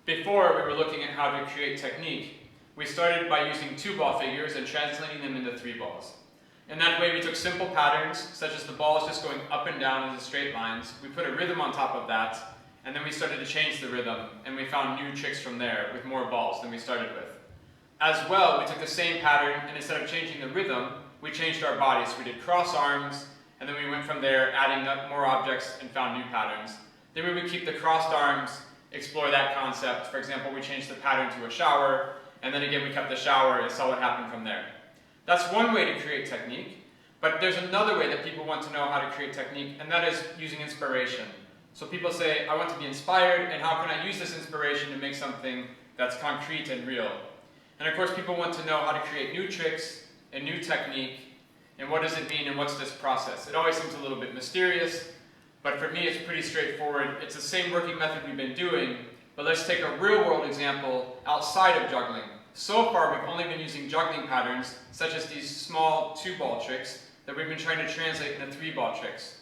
Before we were looking at how to create technique, we started by using 2-ball figures and translating them into 3 balls. In that way we took simple patterns, such as the balls just going up and down into straight lines, we put a rhythm on top of that, and then we started to change the rhythm, and we found new tricks from there with more balls than we started with. As well, we took the same pattern, and instead of changing the rhythm, we changed our bodies. We did cross arms, and then we went from there, adding up more objects and found new patterns. Then we would keep the crossed arms, explore that concept. For example, we changed the pattern to a shower, and then again we kept the shower and saw what happened from there. That's one way to create technique, but there's another way that people want to know how to create technique, and that is using inspiration. So people say, I want to be inspired, and how can I use this inspiration to make something that's concrete and real? And of course people want to know how to create new tricks and new technique, and what does it mean and what's this process? It always seems a little bit mysterious, but for me it's pretty straightforward. It's the same working method we've been doing, but let's take a real world example outside of juggling. So far we've only been using juggling patterns, such as these small 2-ball tricks that we've been trying to translate into 3-ball tricks.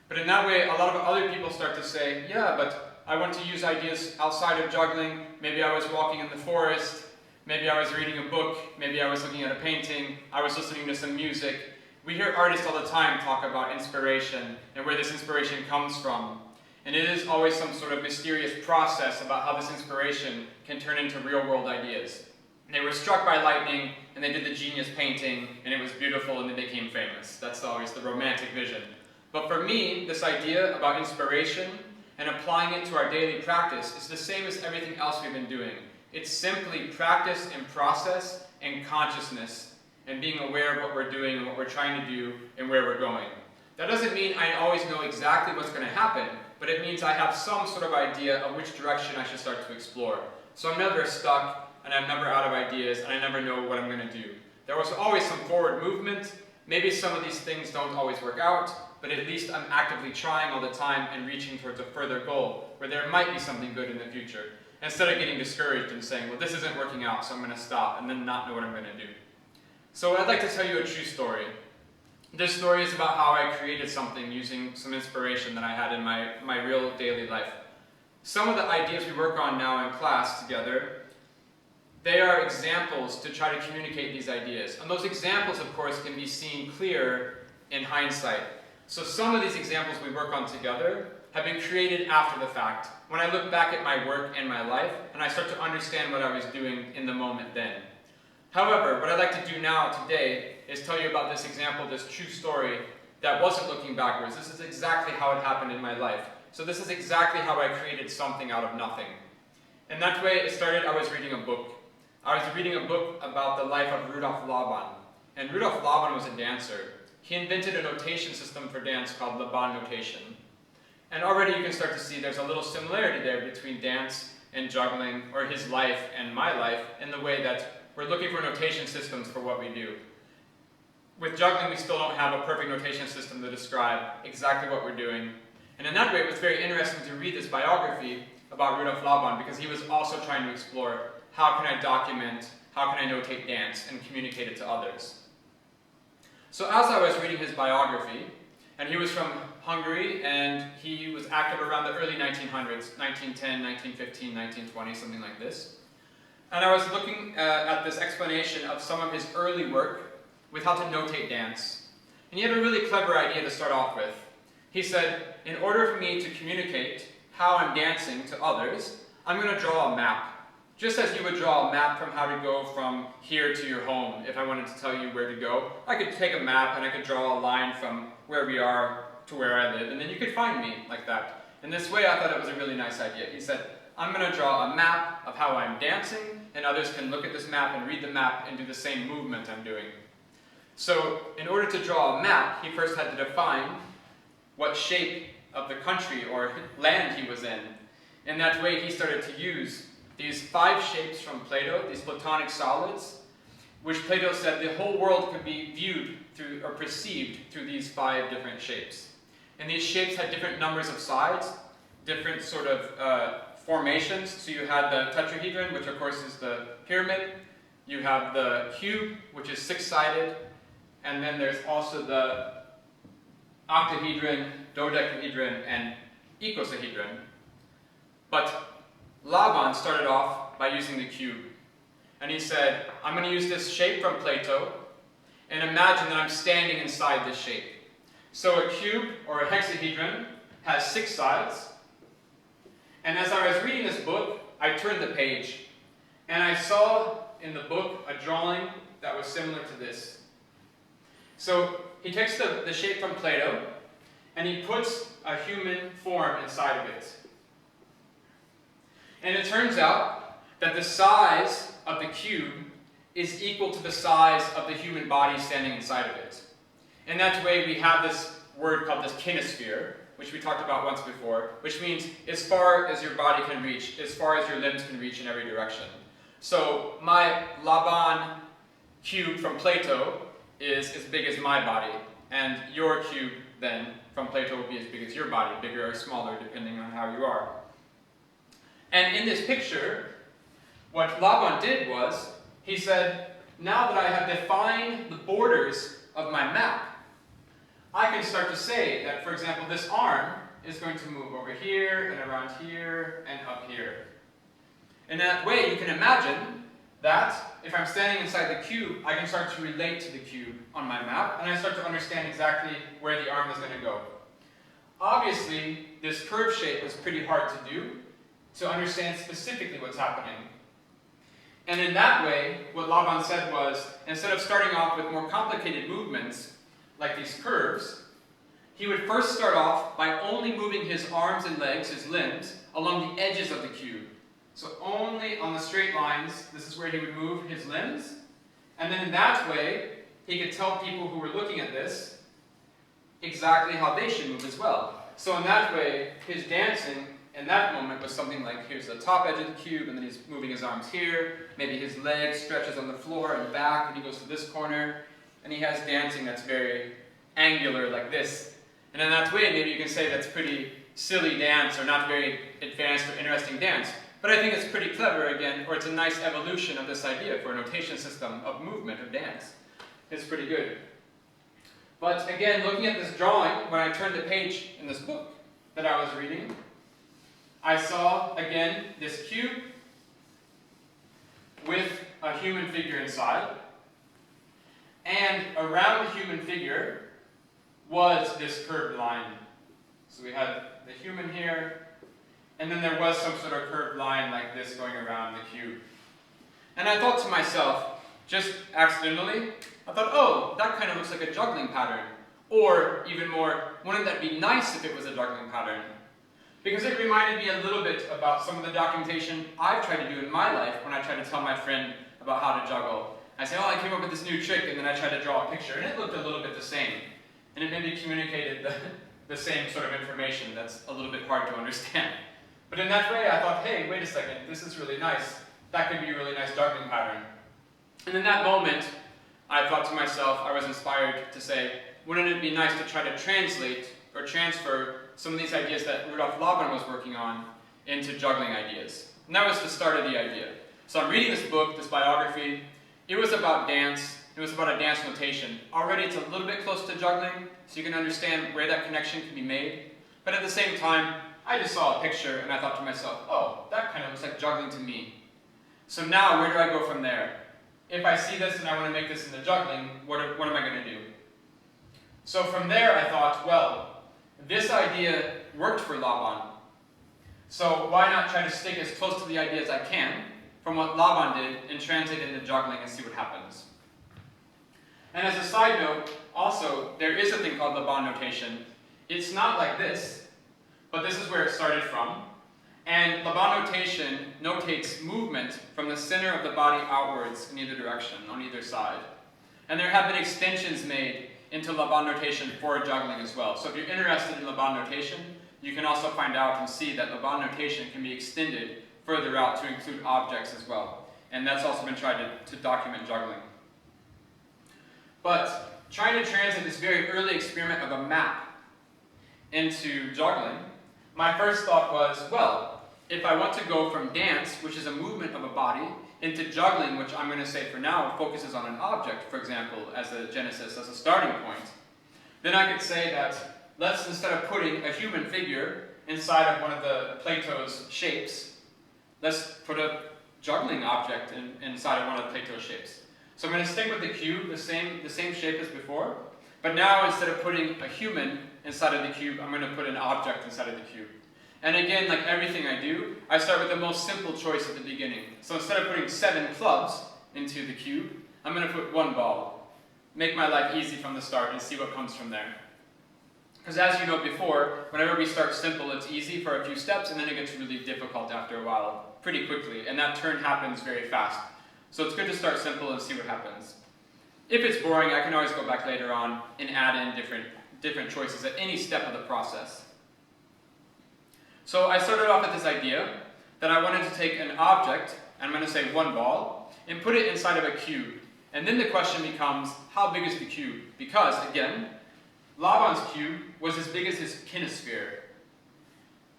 But in that way, a lot of other people start to say, yeah, but I want to use ideas outside of juggling. Maybe I was walking in the forest, maybe I was reading a book, maybe I was looking at a painting, I was listening to some music. We hear artists all the time talk about inspiration and where this inspiration comes from. And it is always some sort of mysterious process about how this inspiration can turn into real-world ideas. They were struck by lightning, and they did the genius painting, and it was beautiful, and they became famous. That's always the romantic vision. But for me, this idea about inspiration and applying it to our daily practice is the same as everything else we've been doing. It's simply practice and process and consciousness, and being aware of what we're doing and what we're trying to do and where we're going. That doesn't mean I always know exactly what's going to happen, but it means I have some sort of idea of which direction I should start to explore. So I'm never stuck, and I'm never out of ideas, and I never know what I'm going to do. There was always some forward movement. Maybe some of these things don't always work out, but at least I'm actively trying all the time and reaching towards a further goal where there might be something good in the future, instead of getting discouraged and saying, well, this isn't working out, so I'm going to stop, and then not know what I'm going to do. So I'd like to tell you a true story. This story is about how I created something using some inspiration that I had in my real daily life. Some of the ideas we work on now in class together, they are examples to try to communicate these ideas. And those examples, of course, can be seen clear in hindsight. So some of these examples we work on together have been created after the fact, when I look back at my work and my life, and I start to understand what I was doing in the moment then. However, what I'd like to do now, today, is tell you about this example, this true story, that wasn't looking backwards. This is exactly how it happened in my life. So this is exactly how I created something out of nothing. And that way it started, I was reading a book. I was reading a book about the life of Laban. And Laban was a dancer. He invented a notation system for dance called Laban notation. And already you can start to see there's a little similarity there between dance and juggling, or his life and my life, in the way that we're looking for notation systems for what we do. With juggling, we still don't have a perfect notation system to describe exactly what we're doing. And in that way, it was very interesting to read this biography about Laban, because he was also trying to explore how can I document, how can I notate dance and communicate it to others. So as I was reading his biography, and he was from Hungary, and he was active around the early 1900s, 1910, 1915, 1920, something like this. And I was looking at this explanation of some of his early work with how to notate dance. And he had a really clever idea to start off with. He said, in order for me to communicate how I'm dancing to others, I'm going to draw a map. Just as you would draw a map from how to go from here to your home, if I wanted to tell you where to go, I could take a map and I could draw a line from where we are to where I live, and then you could find me like that. In this way, I thought it was a really nice idea. He said, I'm going to draw a map of how I'm dancing, and others can look at this map and read the map and do the same movement I'm doing. So, in order to draw a map, he first had to define what shape of the country or land he was in. In that way, he started to use these 5 shapes from Plato, these platonic solids, which Plato said the whole world could be viewed through or perceived through these 5 different shapes. And these shapes had different numbers of sides, different sort of formations. So you had the tetrahedron, which of course is the pyramid. You have the cube, which is 6-sided. And then there's also the octahedron, dodecahedron, and icosahedron. But Laban started off by using the cube. And he said, I'm going to use this shape from Plato, and imagine that I'm standing inside this shape. So a cube, or a hexahedron, has 6 sides. And as I was reading this book, I turned the page, and I saw in the book a drawing that was similar to this. So he takes the shape from Plato, and he puts a human form inside of it. And it turns out that the size of the cube is equal to the size of the human body standing inside of it. And that way we have this word called this kinesphere, which we talked about once before, which means as far as your body can reach, as far as your limbs can reach in every direction. So my Laban cube from Plato is as big as my body, and your cube then from Plato will be as big as your body, bigger or smaller depending on how you are. And in this picture, what Laban did was, he said, now that I have defined the borders of my map, I can start to say that, for example, this arm is going to move over here and around here and up here. In that way, you can imagine that if I'm standing inside the cube, I can start to relate to the cube on my map, and I start to understand exactly where the arm is going to go. Obviously, this curve shape was pretty hard to do, to understand specifically what's happening. And in that way, what Laban said was, instead of starting off with more complicated movements, like these curves, he would first start off by only moving his arms and legs, his limbs, along the edges of the cube. So only on the straight lines, this is where he would move his limbs. And then in that way, he could tell people who were looking at this exactly how they should move as well. So in that way, his dancing in that moment was something like, here's the top edge of the cube, and then he's moving his arms here. Maybe his leg stretches on the floor and back, and he goes to this corner. And he has dancing that's very angular like this. And in that way, maybe you can say that's pretty silly dance, or not very advanced or interesting dance. But I think it's pretty clever again, or it's a nice evolution of this idea for a notation system of movement, of dance. It's pretty good. But again, looking at this drawing, when I turned the page in this book that I was reading, I saw, again, this cube with a human figure inside. And around the human figure was this curved line. So we had the human here, and then there was some sort of curved line like this going around the cube. And I thought to myself, just accidentally, I thought, oh, that kind of looks like a juggling pattern. Or, even more, wouldn't that be nice if it was a juggling pattern? Because it reminded me a little bit about some of the documentation I've tried to do in my life when I try to tell my friend about how to juggle. I say, oh, I came up with this new trick, and then I tried to draw a picture, and it looked a little bit the same. And it maybe communicated the same sort of information that's a little bit hard to understand. But in that way, I thought, hey, wait a second, this is really nice. That could be a really nice juggling pattern. And in that moment, I thought to myself, I was inspired to say, wouldn't it be nice to try to translate or transfer some of these ideas that Rudolf Laban was working on into juggling ideas? And that was the start of the idea. So I'm reading this book, this biography. It was about dance. It was about a dance notation. Already it's a little bit close to juggling, so you can understand where that connection can be made. But at the same time, I just saw a picture and I thought to myself, oh, that kind of looks like juggling to me. So now, where do I go from there? If I see this and I want to make this into juggling, what am I going to do? So from there I thought, well, this idea worked for Laban. So why not try to stick as close to the idea as I can from what Laban did and translate it into juggling and see what happens. And as a side note, also, there is a thing called Laban notation. It's not like this, but this is where it started from. And Laban notation notates movement from the center of the body outwards in either direction, on either side. And there have been extensions made into Laban notation for juggling as well. So if you're interested in Laban notation, you can also find out and see that Laban notation can be extended further out to include objects as well. And that's also been tried to document juggling. But trying to translate this very early experiment of a map into juggling, my first thought was, well, if I want to go from dance, which is a movement of a body, into juggling, which I'm going to say for now focuses on an object, for example, as a genesis, as a starting point, then I could say that let's, instead of putting a human figure inside of one of the Plato's shapes, let's put a juggling object inside of one of the plate shapes. So I'm going to stick with the cube, the same shape as before, but now instead of putting a human inside of the cube, I'm going to put an object inside of the cube. And again, like everything I do, I start with the most simple choice at the beginning. So instead of putting 7 clubs into the cube, I'm going to put 1 ball. Make my life easy from the start and see what comes from there. Because as you know before, whenever we start simple, it's easy for a few steps, and then it gets really difficult after a while, pretty quickly, and that turn happens very fast. So it's good to start simple and see what happens. If it's boring, I can always go back later on and add in different choices at any step of the process. So I started off with this idea that I wanted to take an object, and I'm going to say 1 ball, and put it inside of a cube. And then the question becomes, how big is the cube? Because, again, Laban's cube was as big as his kinesphere.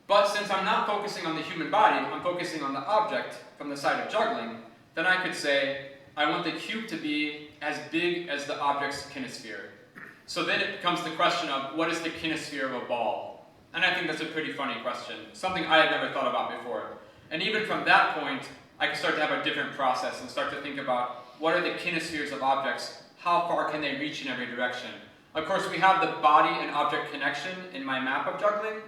But since I'm not focusing on the human body, I'm focusing on the object from the side of juggling, then I could say, I want the cube to be as big as the object's kinesphere. So then it becomes the question of, what is the kinesphere of a ball? And I think that's a pretty funny question, something I had never thought about before. And even from that point, I can start to have a different process and start to think about, what are the kinespheres of objects? How far can they reach in every direction? Of course, we have the body and object connection in my map of juggling.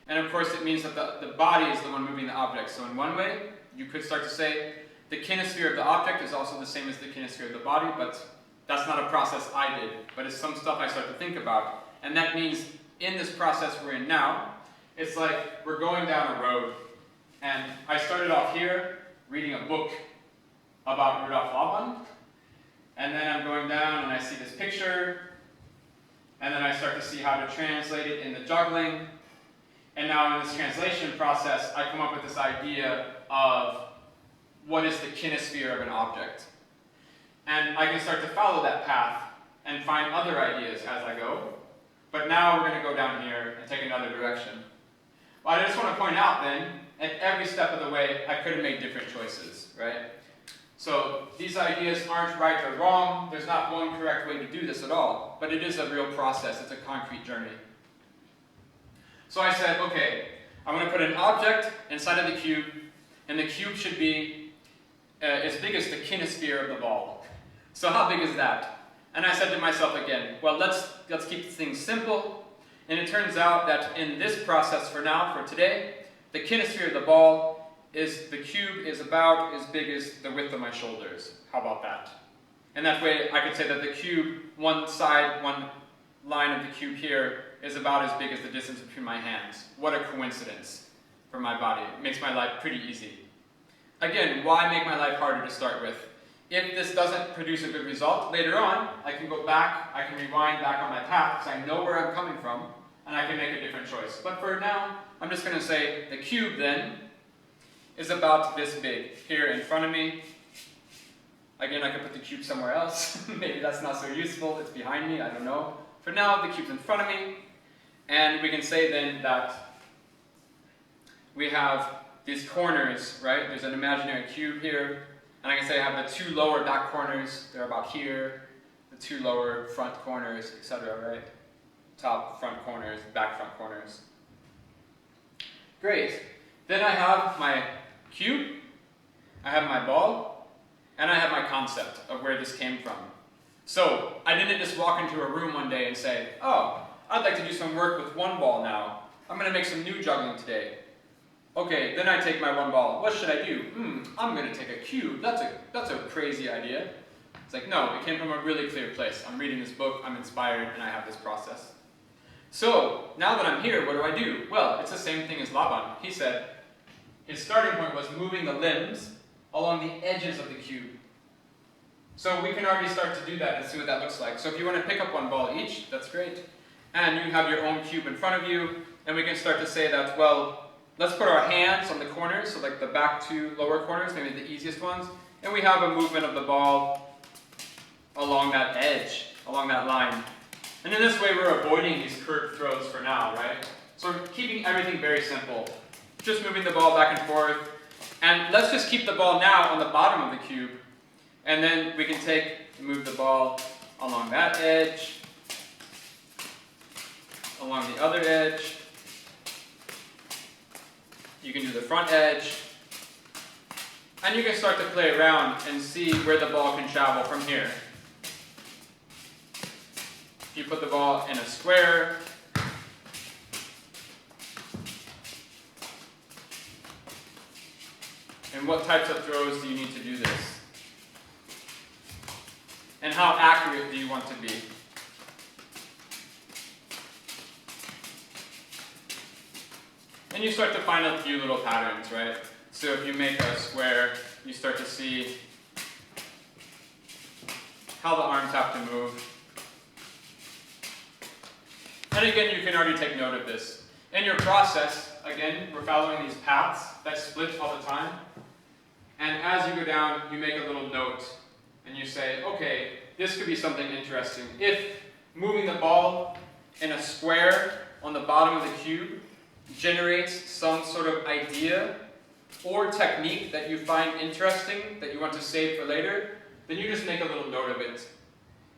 And of course, it means that the body is the one moving the object. So in one way, you could start to say, the kinesphere of the object is also the same as the kinesphere of the body, but that's not a process I did, but it's some stuff I start to think about. And that means in this process we're in now, it's like we're going down a road. And I started off here reading a book about Rudolf Laban. And then I'm going down and I see this picture. And then I start to see how to translate it in the juggling. And now in this translation process, I come up with this idea of what is the kinesphere of an object. And I can start to follow that path and find other ideas as I go. But now we're going to go down here and take another direction. Well, I just want to point out then, at every step of the way, I could have made different choices, right? So these ideas aren't right or wrong. There's not one correct way to do this at all. But it is a real process. It's a concrete journey. So I said, okay, I'm going to put an object inside of the cube, and the cube should be as big as the kinesphere of the ball. So how big is that? And I said to myself again, well, let's keep things simple. And it turns out that in this process for now, for today, the kinesphere of the ball is, the cube is about as big as the width of my shoulders. How about that? And that way I could say that the cube, one side, one line of the cube here, is about as big as the distance between my hands. What a coincidence for my body. It makes my life pretty easy. Again, why make my life harder to start with? If this doesn't produce a good result, later on, I can go back, I can rewind back on my path, because I know where I'm coming from, and I can make a different choice. But for now, I'm just going to say the cube, then, is about this big, here in front of me. Again, I could put the cube somewhere else. Maybe that's not so useful. It's behind me, I don't know. For now, the cube's in front of me, and we can say then that we have these corners, right? There's an imaginary cube here. And I can say I have the 2 lower back corners, they're about here, the 2 lower front corners, etc., right? Top front corners, back front corners. Great. Then I have my cube, I have my ball, and I have my concept of where this came from. So I didn't just walk into a room one day and say, oh, I'd like to do some work with 1 ball now. I'm going to make some new juggling today. Okay, then I take my 1 ball. What should I do? I'm going to take a cube. That's a crazy idea. It's like, no, it came from a really clear place. I'm reading this book, I'm inspired, and I have this process. So, now that I'm here, what do? Well, it's the same thing as Laban. He said his starting point was moving the limbs along the edges of the cube. So we can already start to do that and see what that looks like. So if you want to pick up 1 ball each, that's great. And you have your own cube in front of you, and we can start to say that, well, let's put our hands on the corners, so like the back 2 lower corners, maybe the easiest ones, and we have a movement of the ball along that edge, along that line. And in this way, we're avoiding these curved throws for now, right? So we're keeping everything very simple. Just moving the ball back and forth. And let's just keep the ball now on the bottom of the cube. And then we can move the ball along that edge, along the other edge. You can do the front edge, And you can start to play around and see where the ball can travel from here. You put the ball in a square. And what types of throws do you need to do this? And how accurate do you want to be? And you start to find a few little patterns, right? So if you make a square, you start to see how the arms have to move. And again, you can already take note of this. In your process, again, we're following these paths that split all the time. And as you go down, you make a little note. And you say, okay, this could be something interesting. If moving the ball in a square on the bottom of the cube generates some sort of idea or technique that you find interesting, that you want to save for later, then you just make a little note of it.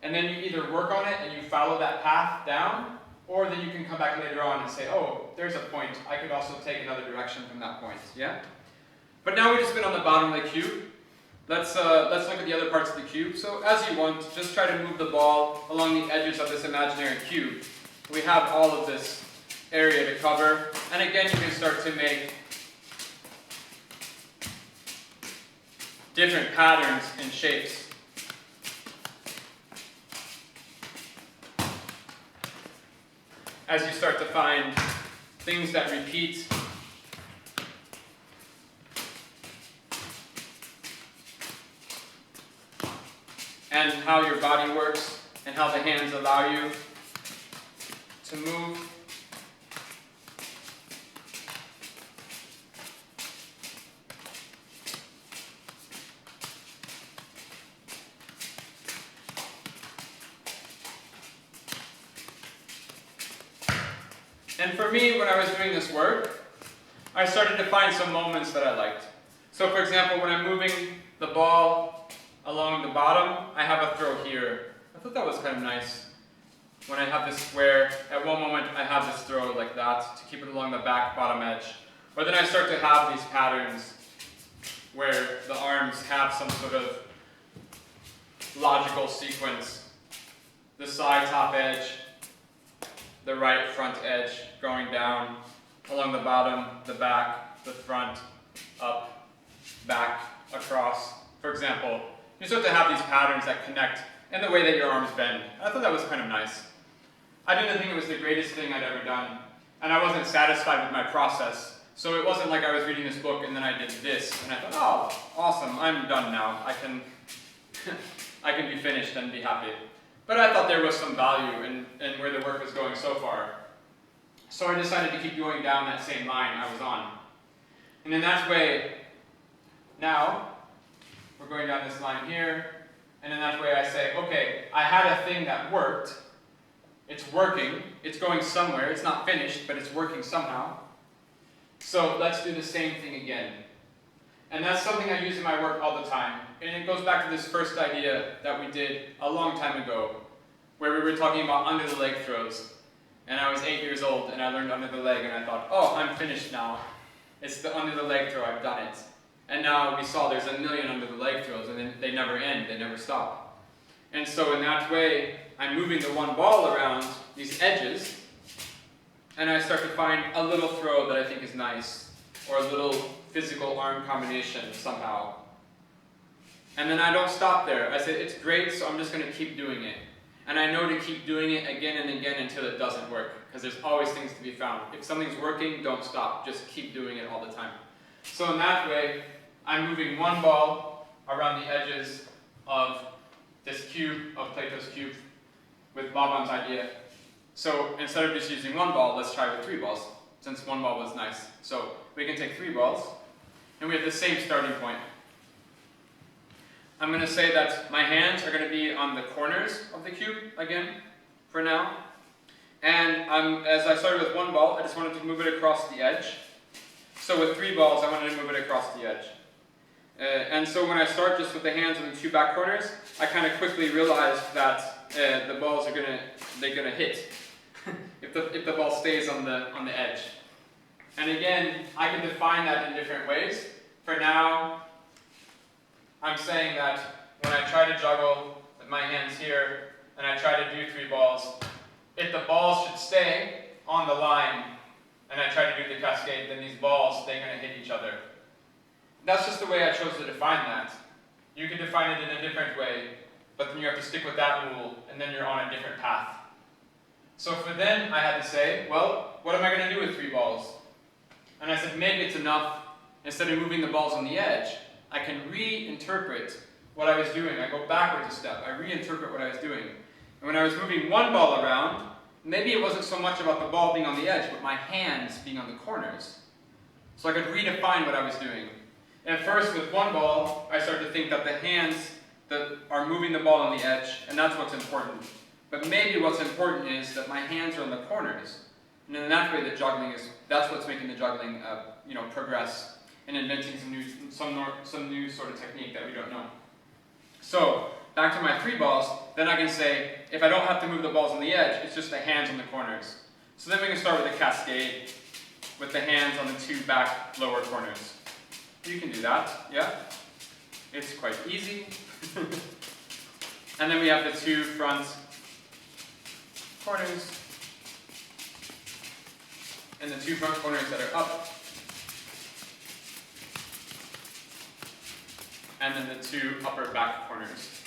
And then you either work on it and you follow that path down, or then you can come back later on and say, oh, there's a point. I could also take another direction from that point. Yeah? But now we've just been on the bottom of the cube. Let's look at the other parts of the cube. So as you want, just try to move the ball along the edges of this imaginary cube. We have all of this area to cover. And again, you can start to make different patterns and shapes. As you start to find things that repeat. And how your body works and how the hands allow you to move. And for me, when I was doing this work, I started to find some moments that I liked. So for example, when I'm moving the ball along the bottom, I have a throw here. I thought that was kind of nice. When I have this square, at one moment I have this throw like that to keep it along the back bottom edge. But then I start to have these patterns where the arms have some sort of logical sequence. The side top edge, the right front edge going down, along the bottom, the back, the front, up, back, across. For example, you start to have these patterns that connect in the way that your arms bend. I thought that was kind of nice. I didn't think it was the greatest thing I'd ever done, and I wasn't satisfied with my process. So it wasn't like I was reading this book and then I did this, and I thought, oh, awesome, I'm done now. I can be finished and be happy. But I thought there was some value in where the work was going so far. So I decided to keep going down that same line I was on. And in that way, now, we're going down this line here, and in that way I say, okay, I had a thing that worked, it's working, it's going somewhere, it's not finished, but it's working somehow. So let's do the same thing again. And that's something I use in my work all the time. And it goes back to this first idea that we did a long time ago, where we were talking about under the leg throws. And I was 8 years old and I learned under the leg and I thought, oh, I'm finished now. It's the under the leg throw, I've done it. And now we saw there's a million under the leg throws and they never end, they never stop. And so in that way, I'm moving the one ball around these edges and I start to find a little throw that I think is nice, or a little physical arm combination somehow. And then I don't stop there. I say, it's great, so I'm just going to keep doing it. And I know to keep doing it again and again until it doesn't work, because there's always things to be found. If something's working, don't stop. Just keep doing it all the time. So in that way, I'm moving one ball around the edges of this cube, of Plato's cube, with Laban's idea. So instead of just using one ball, let's try with 3 balls, since one ball was nice. So we can take 3 balls, and we have the same starting point. I'm going to say that my hands are going to be on the corners of the cube, again, for now. And as I started with 1 ball, I just wanted to move it across the edge. So with 3 balls, I wanted to move it across the edge. And so when I start just with the hands on the 2 back corners, I kind of quickly realized that the balls are going to hit if the ball stays on the edge. And again, I can define that in different ways. For now, saying that when I try to juggle with my hands here, and I try to do 3 balls, if the balls should stay on the line, and I try to do the cascade, then these balls, they're going to hit each other. That's just the way I chose to define that. You can define it in a different way, but then you have to stick with that rule, and then you're on a different path. So for then, I had to say, well, what am I going to do with 3 balls? And I said, maybe it's enough, instead of moving the balls on the edge, I can reinterpret what I was doing. I go backwards a step. I reinterpret what I was doing. And when I was moving one ball around, maybe it wasn't so much about the ball being on the edge, but my hands being on the corners. So I could redefine what I was doing. And first, with one ball, I started to think that the hands that are moving the ball on the edge, and that's what's important. But maybe what's important is that my hands are on the corners. And in that way, the juggling is, that's what's making the juggling progress and inventing some new sort of technique that we don't know. So, back to my 3 balls, then I can say, if I don't have to move the balls on the edge, it's just the hands on the corners. So then we can start with a cascade with the hands on the 2 back lower corners. You can do that, yeah? It's quite easy. And then we have the 2 front corners, and the 2 front corners that are up, and then the 2 upper back corners.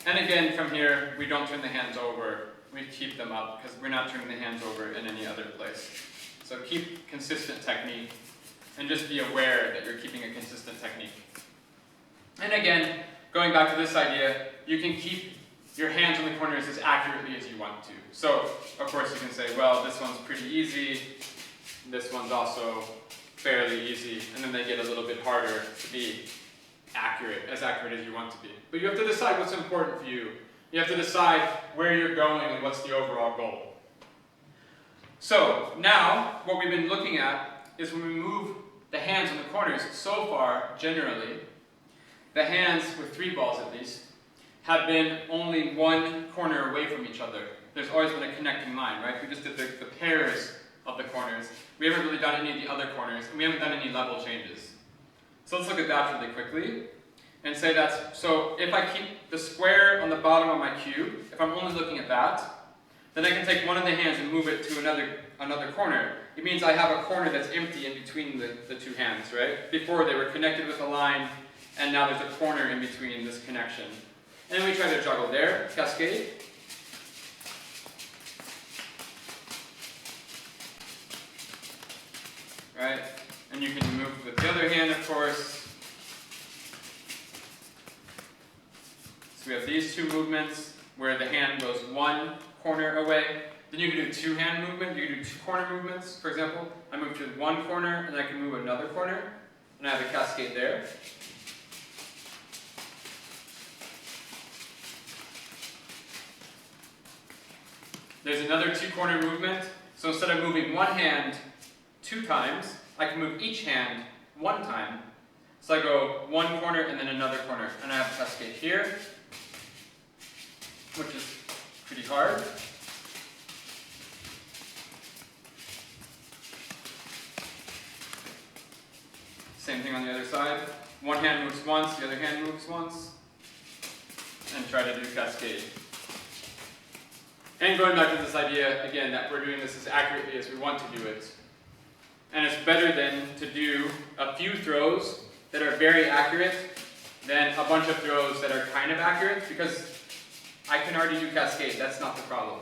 And again, from here, we don't turn the hands over, we keep them up, because we're not turning the hands over in any other place. So keep consistent technique, and just be aware that you're keeping a consistent technique. And again, going back to this idea, you can keep your hands on the corners as accurately as you want to. So, of course, you can say, well, this one's pretty easy, this one's also fairly easy, and then they get a little bit harder to be as accurate as you want to be. But you have to decide what's important for you. You have to decide where you're going and what's the overall goal. So, now, what we've been looking at is when we move the hands on the corners, so far, generally, the hands, with 3 balls at least, have been only 1 corner away from each other. There's always been a connecting line, right? We just did the pairs of the corners. We haven't really done any of the other corners, and we haven't done any level changes. So let's look at that really quickly, and say that, so if I keep the square on the bottom of my cube, if I'm only looking at that, then I can take one of the hands and move it to another corner. It means I have a corner that's empty in between the 2 hands, right? Before they were connected with a line, and now there's a corner in between this connection. And then we try to juggle there, cascade. Right? And you can move with the other hand, of course. So we have these 2 movements where the hand goes 1 corner away. Then you can do 2 hand movement, you can do 2 corner movements. For example, I move to 1 corner and I can move another corner, and I have a cascade there. There's another 2 corner movement. So instead of moving one hand 2 times, I can move each hand 1 time. So I go 1 corner and then another corner, and I have a cascade here, which is pretty hard. Same thing on the other side. One hand moves once, the other hand moves once, and try to do cascade. And going back to this idea, again, that we're doing this as accurately as we want to do it. And it's better then to do a few throws that are very accurate than a bunch of throws that are kind of accurate, because I can already do cascade, that's not the problem.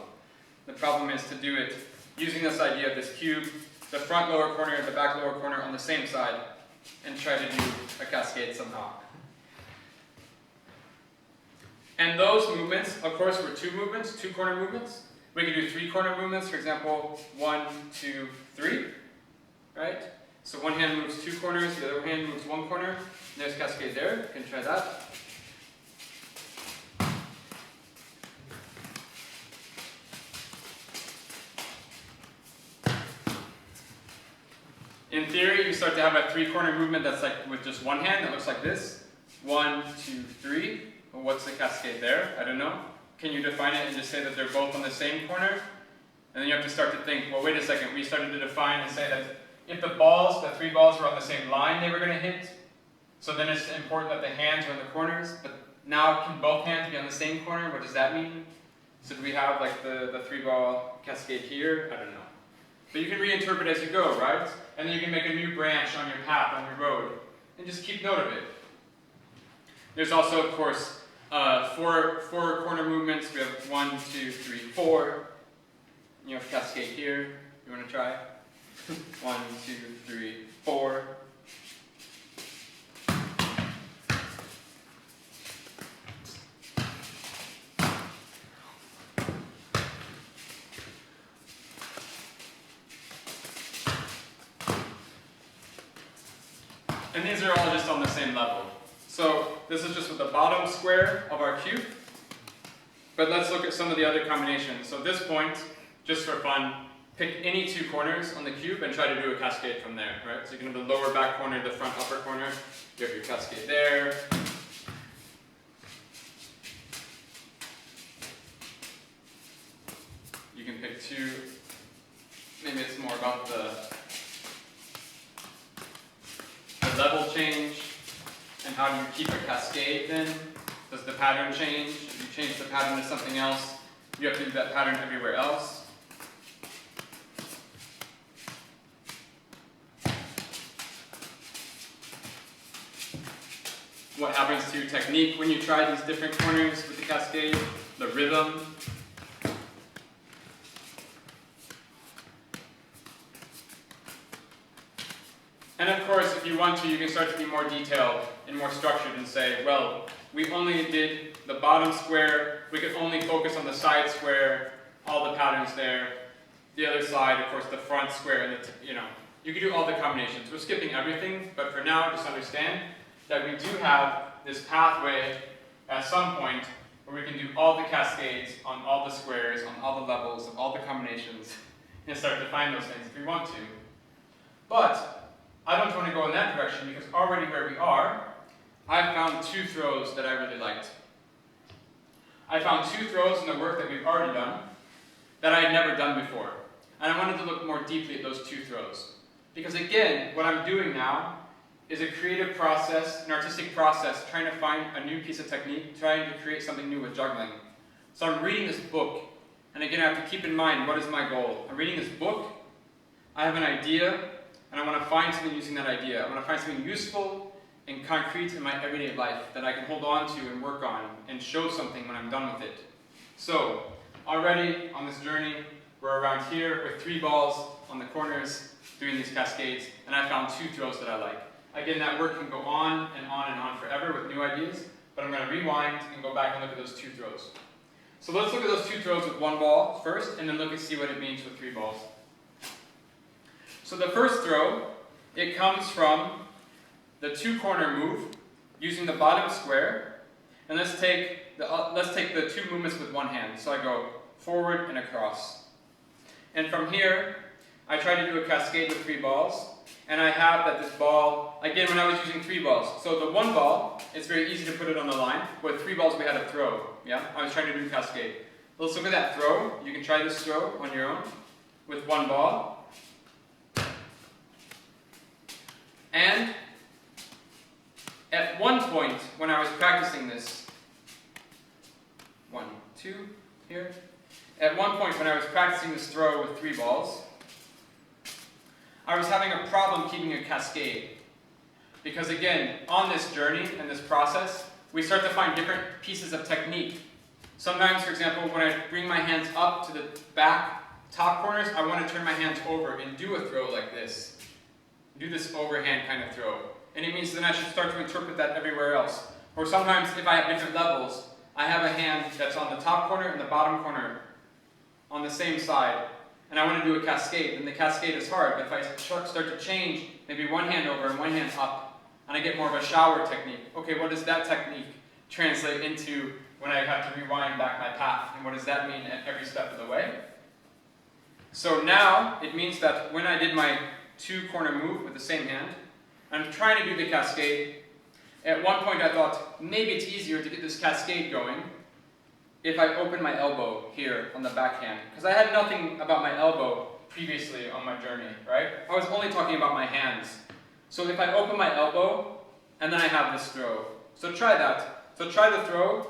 The problem is to do it using this idea of this cube, the front lower corner and the back lower corner on the same side, and try to do a cascade somehow. And those movements, of course, were 2 movements, 2 corner movements. We could do 3 corner movements, for example, 1, 2, 3, right? So one hand moves 2 corners, the other hand moves 1 corner. There's cascade there, you can try that. In theory, you start to have a 3 corner movement that's like with just 1 hand that looks like this. 1, 2, 3. Well, what's the cascade there? I don't know. Can you define it and just say that they're both on the same corner? And then you have to start to think, well, wait a second. We started to define and say that if the balls, the 3 balls were on the same line, they were going to hit. So then it's important that the hands are in the corners, but now can both hands be on the same corner? What does that mean? So do we have like the 3-ball cascade here? I don't know. But you can reinterpret as you go, right? And then you can make a new branch on your path, on your road, and just keep note of it. There's also, of course, four corner movements. We have 1, 2, 3, 4. You have cascade here. You want to try? 1, 2, 3, 4. And these are all just on the same level. So this is just with the bottom square of our cube. But let's look at some of the other combinations. So at this point, just for fun, pick any 2 corners on the cube and try to do a cascade from there, right? So you can have the lower back corner, the front upper corner. You have your cascade there. You can pick 2. Maybe it's more about the level change, and how do you keep a cascade then? Does the pattern change? If you change the pattern to something else, you have to do that pattern everywhere else. What happens to your technique when you try these different corners with the cascade? The rhythm. And of course, if you want to, you can start to be more detailed and more structured and say, well, we only did the bottom square, we could only focus on the side square, all the patterns there. The other side, of course, the front square, and you can do all the combinations. We're skipping everything, but for now, just understand that we do have this pathway at some point where we can do all the cascades on all the squares, on all the levels, of all the combinations, and start to find those things if we want to. But I don't want to go in that direction because already where we are, I found 2 throws that I really liked. I found 2 throws in the work that we've already done that I had never done before. And I wanted to look more deeply at those 2 throws. Because again, what I'm doing now is a creative process, an artistic process, trying to find a new piece of technique, trying to create something new with juggling. So I'm reading this book, and again I have to keep in mind, what is my goal? I'm reading this book, I have an idea, and I want to find something using that idea. I want to find something useful and concrete in my everyday life that I can hold on to and work on and show something when I'm done with it. So, already on this journey, we're around here with 3 balls on the corners doing these cascades, and I found 2 throws that I like. Again, that work can go on and on and on forever with new ideas, but I'm going to rewind and go back and look at those 2 throws. So let's look at those 2 throws with 1 ball first, and then look and see what it means with 3 balls. So the first throw, it comes from the 2-corner move using the bottom square, and let's take the 2 movements with 1 hand. So I go forward and across. And from here, I try to do a cascade with 3 balls, and I have that this ball, again when I was using 3 balls, so the 1 ball, it's very easy to put it on the line. With 3 balls we had a throw, yeah? I was trying to do a cascade. Let's look at that throw. You can try this throw on your own with 1 ball. And at one point when I was practicing this, 1, 2 here, at one point when I was practicing this throw with 3 balls, I was having a problem keeping a cascade. Because again, on this journey and this process, we start to find different pieces of technique. Sometimes, for example, when I bring my hands up to the back top corners, I want to turn my hands over and do a throw like this. Do this overhand kind of throw. And it means then I should start to interpret that everywhere else. Or sometimes if I have different levels, I have a hand that's on the top corner and the bottom corner on the same side. And I want to do a cascade. And the cascade is hard. But if I start to change, maybe 1 hand over and 1 hand up, and I get more of a shower technique. Okay, what does that technique translate into when I have to rewind back my path? And what does that mean at every step of the way? So now, it means that when I did my 2-corner move with the same hand, I'm trying to do the cascade. At one point I thought, maybe it's easier to get this cascade going if I open my elbow here on the backhand. Because I had nothing about my elbow previously on my journey, right? I was only talking about my hands. So if I open my elbow, and then I have this throw. So try that. So try the throw.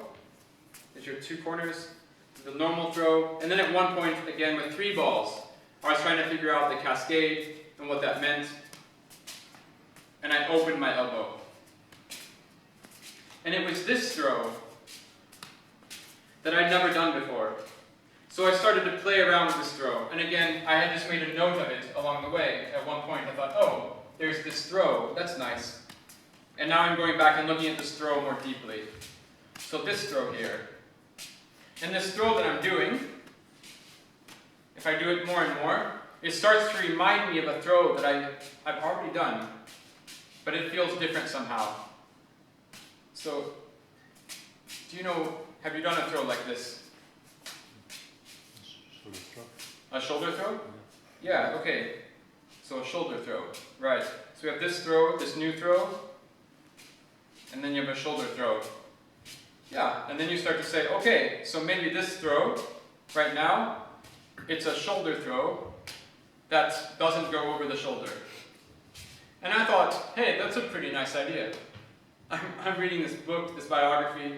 There's your two corners, the normal throw, and then at one point, again with 3 balls, I was trying to figure out the cascade and what that meant, and I opened my elbow. And it was this throw that I'd never done before. So I started to play around with this throw, and again, I had just made a note of it along the way. At one point I thought, oh, there's this throw, that's nice. And now I'm going back and looking at this throw more deeply. So this throw here. And this throw that I'm doing, if I do it more and more, it starts to remind me of a throw that I've already done, but it feels different somehow. So, have you done a throw like this? Shoulder throw. A shoulder throw? Yeah, okay. So a shoulder throw, right. So we have this throw, this new throw, and then you have a shoulder throw. Yeah, and then you start to say, okay, so maybe this throw, right now, it's a shoulder throw that doesn't go over the shoulder. And I thought, hey, that's a pretty nice idea. I'm reading this book, this biography,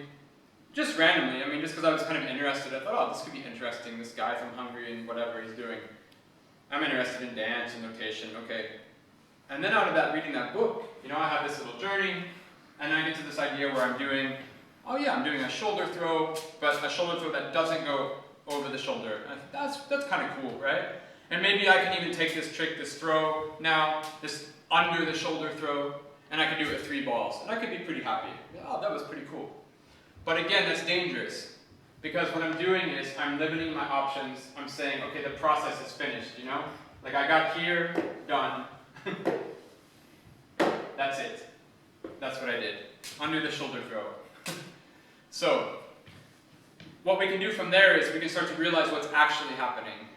just randomly. I mean, just because I was kind of interested. I thought, oh, this could be interesting. This guy from Hungary and whatever he's doing. I'm interested in dance and notation, okay. And then out of that, reading that book, I have this little journey, and I get to this idea where I'm doing, oh yeah, I'm doing a shoulder throw, but a shoulder throw that doesn't go over the shoulder. And that's kind of cool, right? And maybe I can even take this trick, this throw now, this under the shoulder throw, and I can do it with 3 balls. And I could be pretty happy. Oh, that was pretty cool. But again, that's dangerous. Because what I'm doing is I'm limiting my options. I'm saying, okay, the process is finished, Like I got here, done. That's it. That's what I did. Under the shoulder throw. So, what we can do from there is we can start to realize what's actually happening.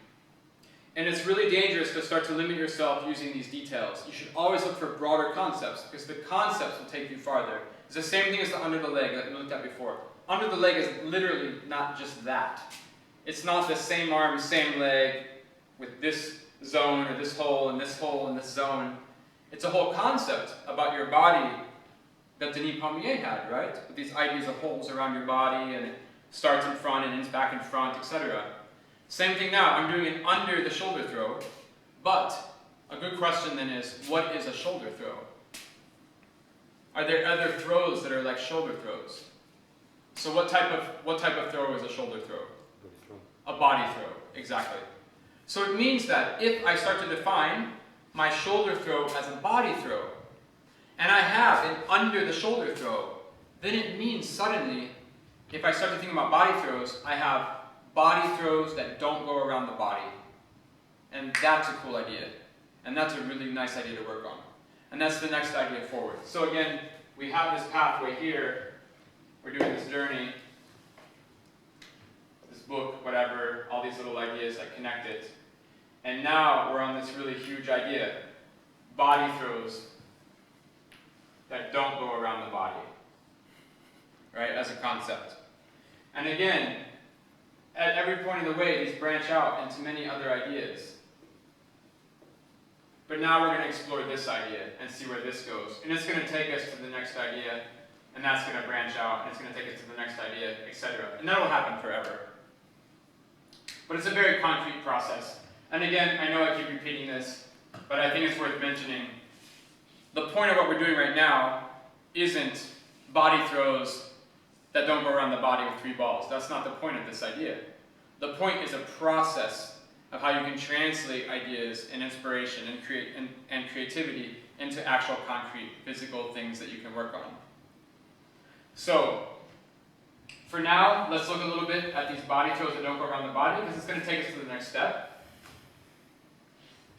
And it's really dangerous to start to limit yourself using these details. You should always look for broader concepts, because the concepts will take you farther. It's the same thing as the under the leg that we looked at before. Under the leg is literally not just that. It's not the same arm, same leg, with this zone, or this hole, and this hole, and this zone. It's a whole concept about your body that Denis Pommier had, right? With these ideas of holes around your body, and it starts in front and ends back in front, etc. Same thing now, I'm doing it under the shoulder throw, but a good question then is, what is a shoulder throw? Are there other throws that are like shoulder throws? So what type of throw is a shoulder throw? A body throw, exactly. So it means that if I start to define my shoulder throw as a body throw, and I have an under the shoulder throw, then it means suddenly, if I start to think about body throws, I have body throws that don't go around the body. And that's a cool idea. And that's a really nice idea to work on. And that's the next idea forward. So again, we have this pathway here. We're doing this journey, this book, whatever, all these little ideas that connect it. And now we're on this really huge idea. Body throws that don't go around the body. Right, as a concept. And again, at every point of the way, these branch out into many other ideas. But now we're going to explore this idea and see where this goes. And it's going to take us to the next idea, and that's going to branch out, and it's going to take us to the next idea, etc. And that will happen forever. But it's a very concrete process. And again, I know I keep repeating this, but I think it's worth mentioning. The point of what we're doing right now isn't body throws that don't go around the body with 3 balls. That's not the point of this idea. The point is a process of how you can translate ideas and inspiration and creativity into actual concrete physical things that you can work on. So, for now, let's look a little bit at these body throws that don't go around the body, because it's going to take us to the next step.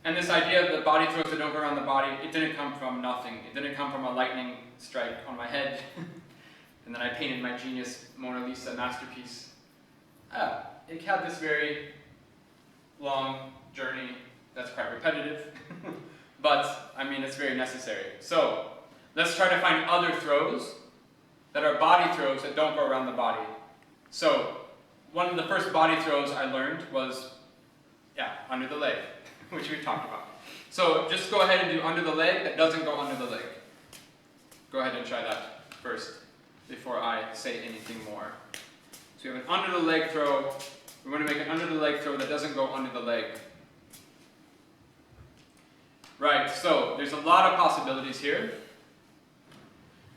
And this idea of the body throws that don't go around the body, it didn't come from nothing. It didn't come from a lightning strike on my head. And then I painted my genius Mona Lisa masterpiece. It had this very long journey that's quite repetitive. But, I mean, it's very necessary. So, let's try to find other throws that are body throws that don't go around the body. So, one of the first body throws I learned was, under the leg, which we talked about. So, just go ahead and do under the leg that doesn't go under the leg. go ahead and try that first before I say anything more. So we have an under the leg throw. We want to make an under the leg throw that doesn't go under the leg. Right, so there's a lot of possibilities here.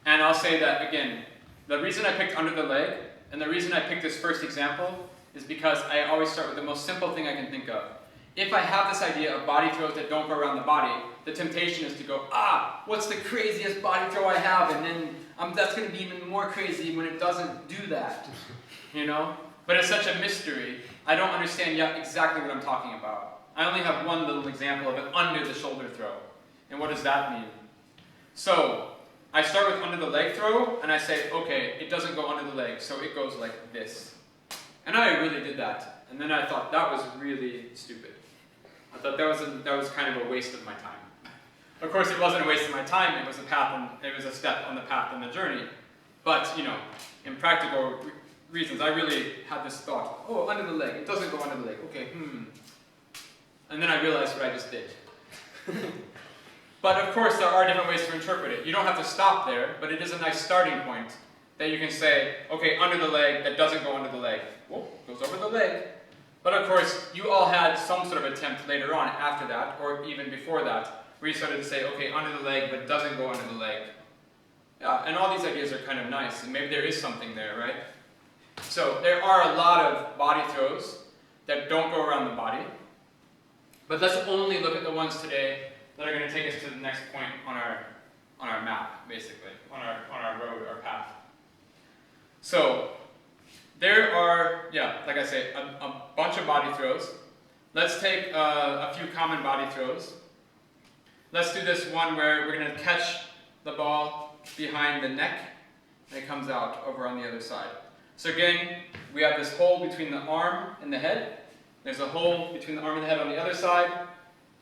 And I'll say that again, the reason I picked under the leg and the reason I picked this first example is because I always start with the most simple thing I can think of. If I have this idea of body throws that don't go around the body, the temptation is to go, what's the craziest body throw I have? And then that's going to be even more crazy when it doesn't do that, you know? But it's such a mystery, I don't understand yet exactly what I'm talking about. I only have one little example of an under the shoulder throw. And what does that mean? So, I start with under the leg throw, and I say, okay, it doesn't go under the leg, so it goes like this. And I really did that. And then I thought that was really stupid. I thought that was kind of a waste of my time. Of course, it wasn't a waste of my time. It was a step on the path on the journey. But you know, in practical reasons, I really had this thought: oh, under the leg. It doesn't go under the leg. Okay. And then I realized what I just did. But of course, there are different ways to interpret it. You don't have to stop there, but it is a nice starting point that you can say, okay, under the leg, that doesn't go under the leg. Whoa, goes over the leg. But of course, you all had some sort of attempt later on after that, or even before that, where you started to say, okay, under the leg, but doesn't go under the leg. Yeah, and all these ideas are kind of nice, and maybe there is something there, right? So there are a lot of body throws that don't go around the body. But let's only look at the ones today that are going to take us to the next point on our map, basically, on our road, our path. So there are, like I say, a bunch of body throws. Let's take a few common body throws. Let's do this one where we're going to catch the ball behind the neck, and it comes out over on the other side. So again, we have this hole between the arm and the head. There's a hole between the arm and the head on the other side.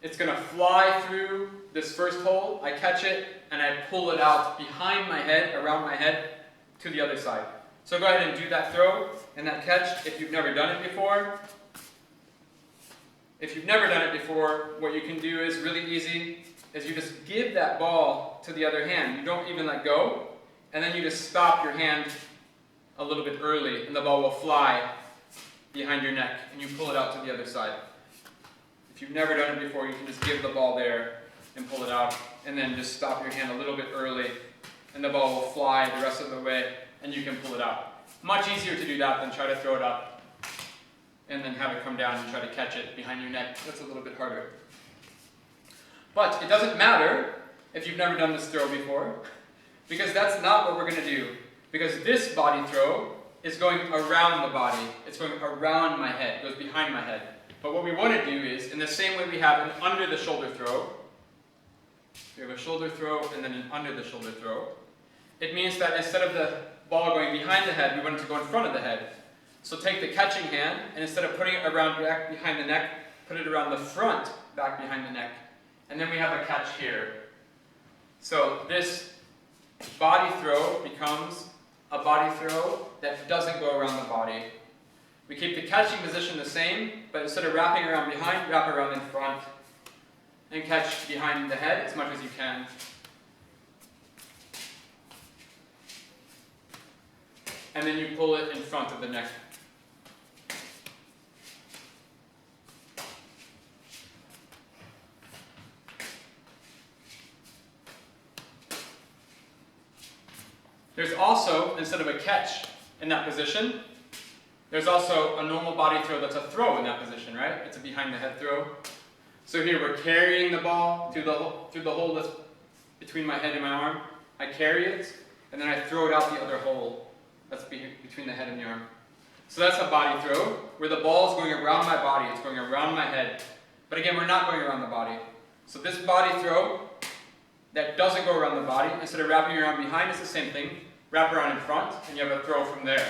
It's going to fly through this first hole. I catch it, and I pull it out behind my head, around my head, to the other side. So go ahead and do that throw and that catch if you've never done it before. If you've never done it before, what you can do is really easy, is you just give that ball to the other hand. You don't even let go, and then you just stop your hand a little bit early, and the ball will fly behind your neck, and you pull it out to the other side. If you've never done it before, you can just give the ball there and pull it out, and then just stop your hand a little bit early, and the ball will fly the rest of the way, and you can pull it out. Much easier to do that than try to throw it up and then have it come down and try to catch it behind your neck. That's a little bit harder. But it doesn't matter if you've never done this throw before, because that's not what we're going to do. Because this body throw is going around the body. It's going around my head. It goes behind my head. But what we want to do is, in the same way we have an under the shoulder throw, we have a shoulder throw and then an under the shoulder throw. It means that instead of the ball going behind the head, we want it to go in front of the head. So take the catching hand, and instead of putting it around back behind the neck, put it around the front, back behind the neck. And then we have a catch here. So this body throw becomes a body throw that doesn't go around the body. We keep the catching position the same, but instead of wrapping around behind, wrap around in front. And catch behind the head as much as you can. And then you pull it in front of the neck. There's also, instead of a catch in that position, there's also a normal body throw that's a throw in that position, right? It's a behind the head throw. So here we're carrying the ball through the hole that's between my head and my arm. I carry it, and then I throw it out the other hole that's between the head and the arm. So that's a body throw, where the ball is going around my body. It's going around my head. But again, we're not going around the body. So this body throw that doesn't go around the body, instead of wrapping around behind, it's the same thing. Wrap around in front, and you have a throw from there.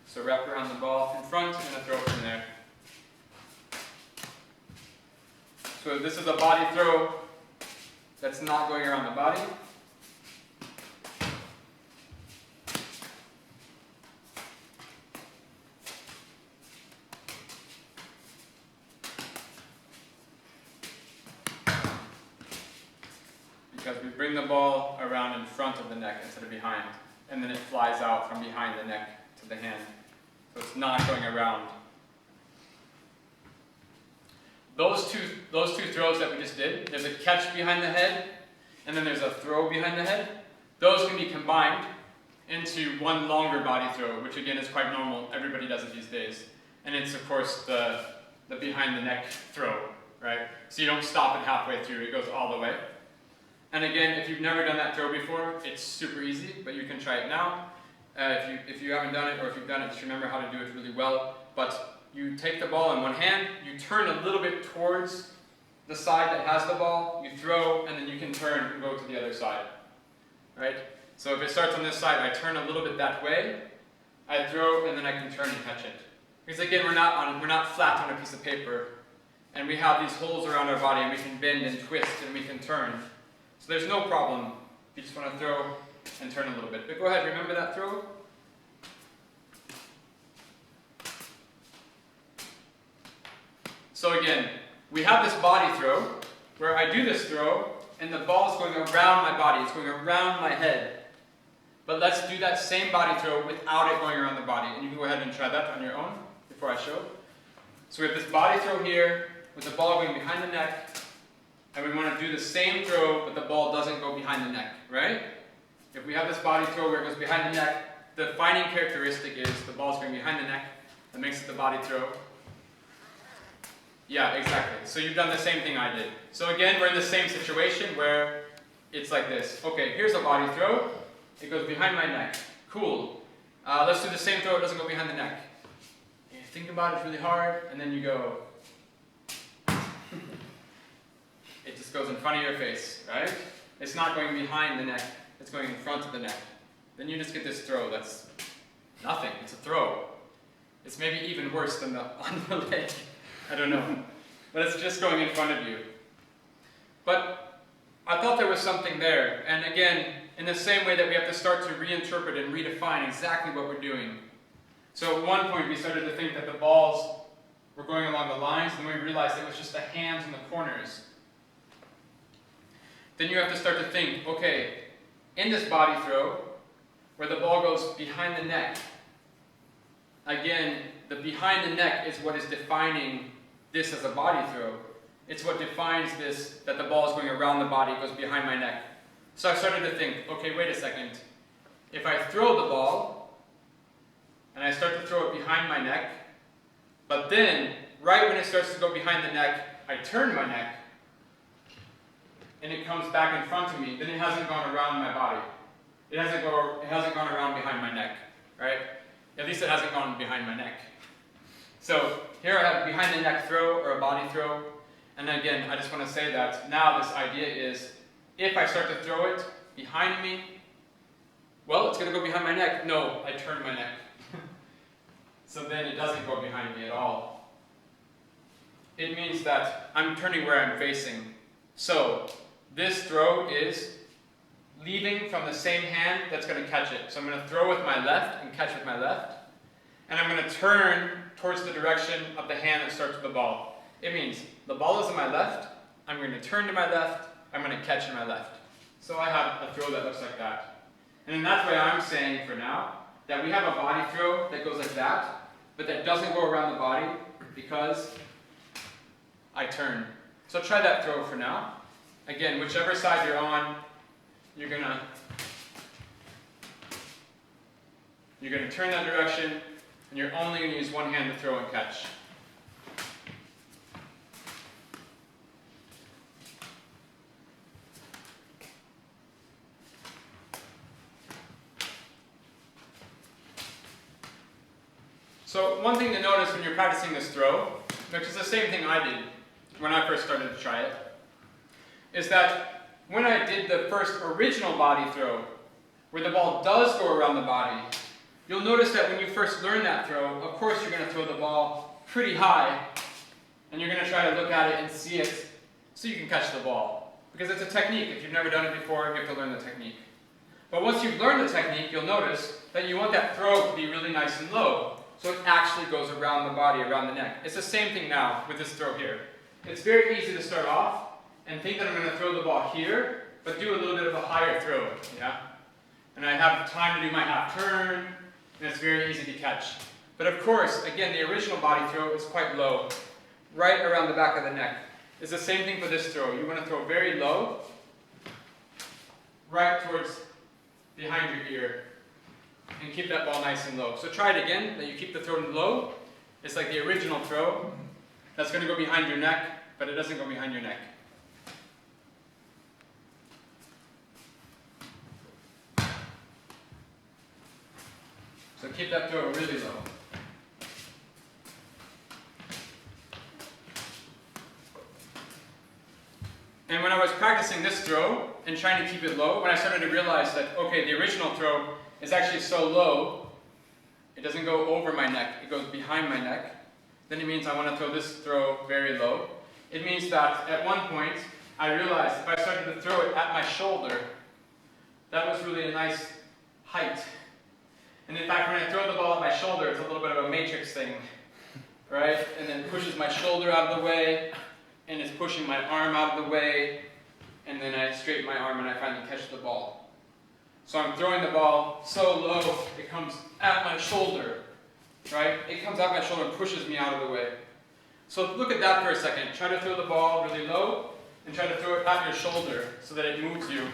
So wrap around the ball in front, and a throw from there. So this is a body throw that's not going around the body. Because we bring the ball around in front of the neck instead of behind, and then it flies out from behind the neck to the hand. So it's not going around. Those two throws that we just did, there's a catch behind the head, and then there's a throw behind the head. Those can be combined into one longer body throw, which again is quite normal. Everybody does it these days. And it's of course the behind the neck throw, right? So you don't stop it halfway through, it goes all the way. And again, if you've never done that throw before, it's super easy, but you can try it now. If you haven't done it, or if you've done it, just remember how to do it really well. But you take the ball in one hand, you turn a little bit towards the side that has the ball, you throw, and then you can turn and go to the other side, right? So if it starts on this side, I turn a little bit that way, I throw, and then I can turn and catch it. Because again, we're not flat on a piece of paper, and we have these holes around our body, and we can bend and twist, and we can turn. So there's no problem if you just want to throw and turn a little bit. But go ahead, remember that throw? So again, we have this body throw, where I do this throw, and the ball is going around my body, it's going around my head. But let's do that same body throw without it going around the body. And you can go ahead and try that on your own before I show. So we have this body throw here, with the ball going behind the neck, and we want to do the same throw, but the ball doesn't go behind the neck, right? If we have this body throw where it goes behind the neck, the defining characteristic is the ball's going behind the neck, that makes it the body throw. Yeah, exactly. So you've done the same thing I did. So again, we're in the same situation where it's like this. Okay, here's a body throw. It goes behind my neck. Cool. Let's do the same throw. It doesn't go behind the neck. You think about it really hard, and then you go. It just goes in front of your face, right? It's not going behind the neck. It's going in front of the neck. Then you just get this throw. That's nothing. It's a throw. It's maybe even worse than the on the leg. I don't know. But it's just going in front of you. But I thought there was something there. And again, in the same way that we have to start to reinterpret and redefine exactly what we're doing. So at one point we started to think that the balls were going along the lines, and then we realized it was just the hands in the corners. Then you have to start to think, okay, in this body throw, where the ball goes behind the neck, again, the behind the neck is what is defining this as a body throw. It's what defines this, that the ball is going around the body, it goes behind my neck. So I started to think, okay, wait a second. If I throw the ball, and I start to throw it behind my neck, but then, right when it starts to go behind the neck, I turn my neck, and it comes back in front of me, then it hasn't gone around my body. It hasn't gone around behind my neck, right? At least it hasn't gone behind my neck. So here I have behind the neck throw, or a body throw. And again, I just want to say that now this idea is, if I start to throw it behind me, well, it's going to go behind my neck. No, I turn my neck. So then it doesn't go behind me at all. It means that I'm turning where I'm facing. So this throw is leaving from the same hand that's going to catch it. So I'm going to throw with my left and catch with my left. And I'm going to turn towards the direction of the hand that starts with the ball. It means the ball is on my left, I'm going to turn to my left, I'm going to catch in my left. So I have a throw that looks like that. And then that's why I'm saying for now that we have a body throw that goes like that, but that doesn't go around the body because I turn. So try that throw for now. Again, whichever side you're on, you're going to turn that direction, and you're only going to use one hand to throw and catch. So one thing to notice when you're practicing this throw, which is the same thing I did when I first started to try it, is that when I did the first original body throw, where the ball does go around the body, you'll notice that when you first learn that throw, of course you're going to throw the ball pretty high, and you're going to try to look at it and see it so you can catch the ball. Because it's a technique. If you've never done it before, you have to learn the technique. But once you've learned the technique, you'll notice that you want that throw to be really nice and low, so it actually goes around the body, around the neck. It's the same thing now with this throw here. It's very easy to start off and think that I'm going to throw the ball here, but but do a little bit of a higher throw, yeah? And I have time to do my half turn, and it's very easy to catch. But of course, again, the original body throw is quite low, right around the back of the neck. It's the same thing for this throw. You want to throw very low, right towards behind your ear, and keep that ball nice and low. So try it again, that you keep the throw low. It's like the original throw. That's going to go behind your neck, but it doesn't go behind your neck. So keep that throw really low. And when I was practicing this throw and trying to keep it low, when I started to realize that, okay, the original throw is actually so low, it doesn't go over my neck, it goes behind my neck, then it means I want to throw this throw very low. It means that at one point, I realized if I started to throw it at my shoulder, that was really a nice height. And in fact, when I throw the ball at my shoulder, it's a little bit of a matrix thing, right? And then it pushes my shoulder out of the way, and it's pushing my arm out of the way, and then I straighten my arm and I finally catch the ball. So I'm throwing the ball so low, it comes at my shoulder, right? It comes at my shoulder and pushes me out of the way. So look at that for a second. Try to throw the ball really low, and try to throw it at your shoulder so that it moves you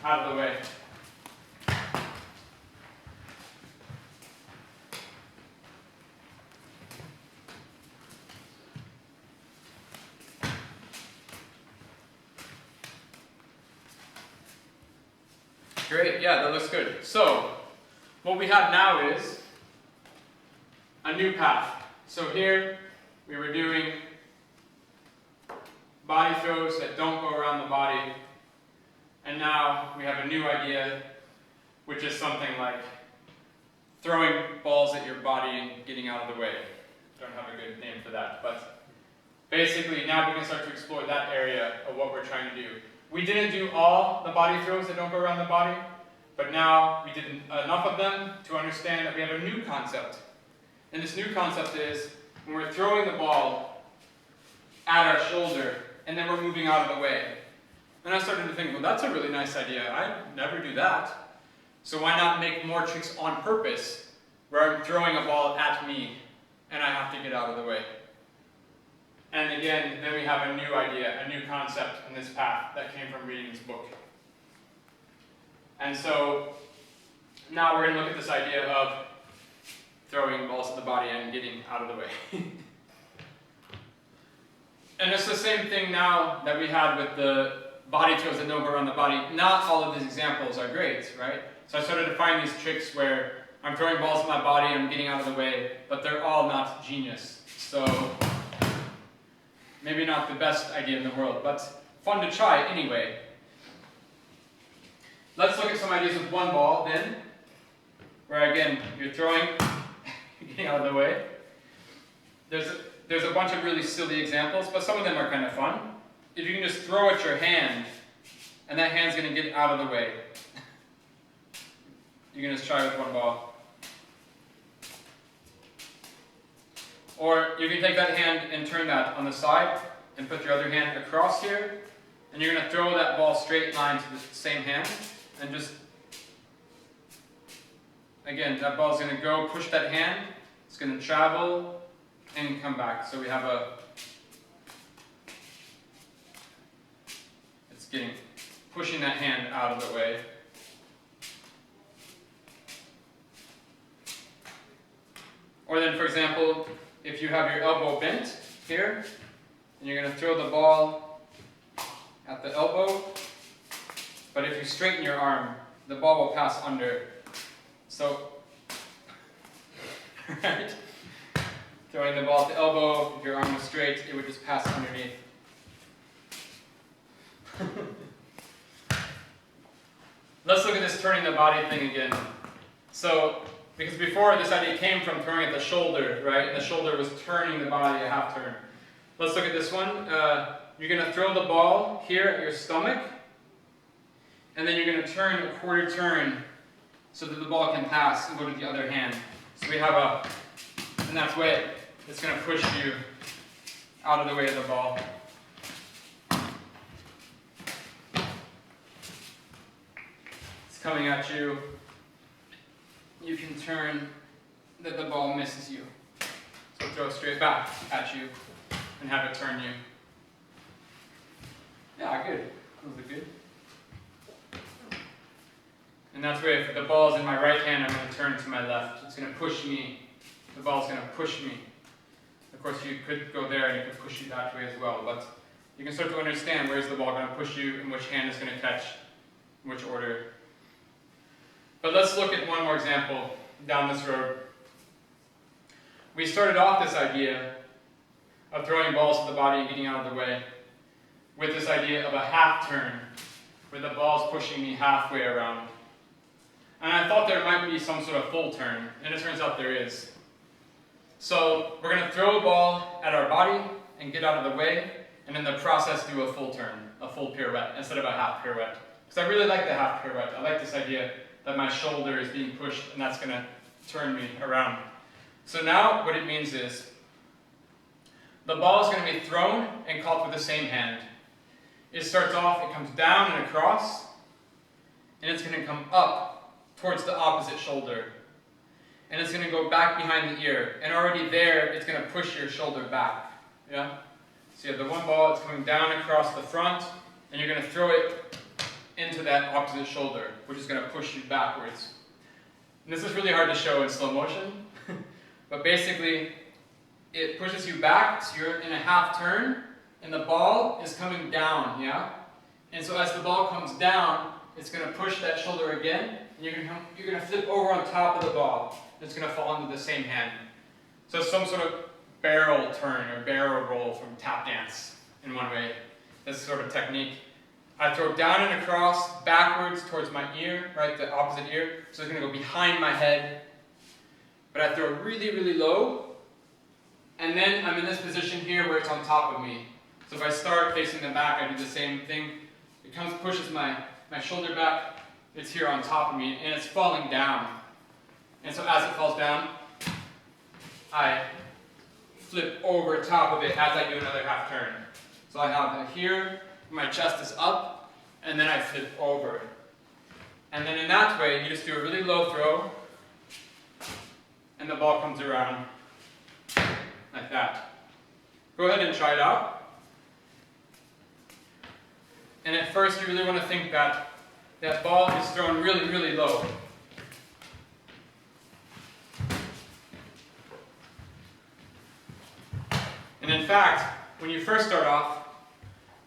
out of the way. Great, yeah, that looks good. So, what we have now is a new path. So here, we were doing body throws that don't go around the body. And now we have a new idea, which is something like throwing balls at your body and getting out of the way. I don't have a good name for that, but basically now we can start to explore that area of what we're trying to do. We didn't do all the body throws that don't go around the body, but now we did enough of them to understand that we have a new concept. And this new concept is when we're throwing the ball at our shoulder and then we're moving out of the way. And I started to think, well, that's a really nice idea. I'd never do that. So why not make more tricks on purpose where I'm throwing a ball at me and I have to get out of the way? And again, then we have a new idea, a new concept in this path that came from reading this book. And so now we're going to look at this idea of throwing balls at the body and getting out of the way. And it's the same thing now that we had with the body throws that don't go around the body. Not all of these examples are great, right? So I started to find these tricks where I'm throwing balls at my body, I'm getting out of the way, but they're all not genius. So maybe not the best idea in the world, but fun to try anyway. Let's look at some ideas with one ball then, where again, you're throwing, getting out of the way. There's a bunch of really silly examples, but some of them are kind of fun. If you can just throw at your hand, and that hand's going to get out of the way. You can just try with one ball. Or you can take that hand and turn that on the side, and put your other hand across here, and you're going to throw that ball straight line to the same hand, and just, again, that ball's going to go, push that hand, it's going to travel, and come back. So we have pushing that hand out of the way. Or then, for example, if you have your elbow bent here, and you're going to throw the ball at the elbow, but if you straighten your arm, the ball will pass under. So, right? Throwing the ball at the elbow, if your arm was straight, it would just pass underneath. Let's look at this turning the body thing again. So, because before this idea came from throwing at the shoulder, right? And the shoulder was turning the body a half turn. Let's look at this one. You're going to throw the ball here at your stomach, and then you're going to turn a quarter turn so that the ball can pass and go to the other hand. So we have and that's way it's going to push you out of the way of the ball. coming at you, you can turn that the ball misses you. So throw straight back at you and have it turn you. Yeah, good. Those are good. And that's where if the ball's in my right hand, I'm going to turn to my left. It's going to push me. The ball's going to push me. Of course, you could go there and it could push you that way as well. But you can start to understand where's the ball going to push you and which hand is going to catch, in which order. But let's look at one more example down this road. We started off this idea of throwing balls to the body and getting out of the way with this idea of a half turn, where the ball's pushing me halfway around. And I thought there might be some sort of full turn, and it turns out there is. So we're going to throw a ball at our body and get out of the way, and in the process do a full turn, a full pirouette, instead of a half pirouette. Because I really like the half pirouette. I like this idea that my shoulder is being pushed, and that's going to turn me around. So now what it means is, the ball is going to be thrown and caught with the same hand. It starts off, it comes down and across, and it's going to come up towards the opposite shoulder. And it's going to go back behind the ear. And already there, it's going to push your shoulder back. Yeah? So you have the one ball, it's coming down across the front, and you're going to throw it into that opposite shoulder, which is going to push you backwards. And this is really hard to show in slow motion, but basically, it pushes you back, so you're in a half turn, and the ball is coming down, yeah? And so as the ball comes down, it's going to push that shoulder again, and you're going to flip over on top of the ball. It's going to fall into the same hand. So it's some sort of barrel turn or barrel roll from tap dance in one way. This sort of technique. I throw down and across, backwards towards my ear, right, the opposite ear. So it's going to go behind my head. But I throw really, really low, and then I'm in this position here where it's on top of me. So if I start facing the back, I do the same thing. It pushes my shoulder back, it's here on top of me, and it's falling down. And so as it falls down, I flip over top of it as I do another half turn. So I have it here, my chest is up, and then I flip over. And then in that way, you just do a really low throw, and the ball comes around like that. Go ahead and try it out. And at first, you really want to think that that ball is thrown really, really low. And in fact, when you first start off,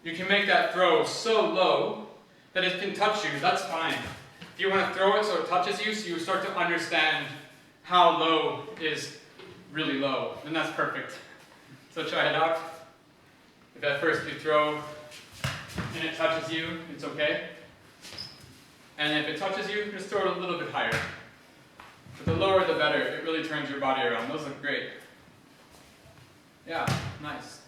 you can make that throw so low that it can touch you. That's fine. If you want to throw it so it touches you, so you start to understand how low is really low, then that's perfect. So try it out. If at first you throw and it touches you, it's okay. And if it touches you, just throw it a little bit higher. But the lower the better. It really turns your body around. Those look great. Yeah, nice.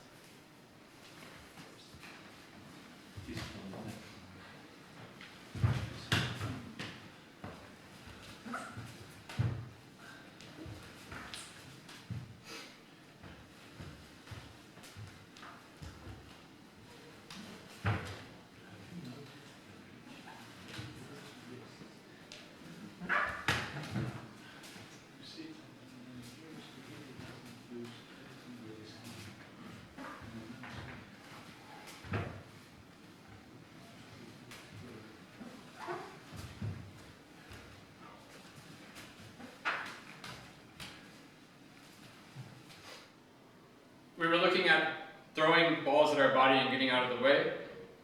We were looking at throwing balls at our body and getting out of the way,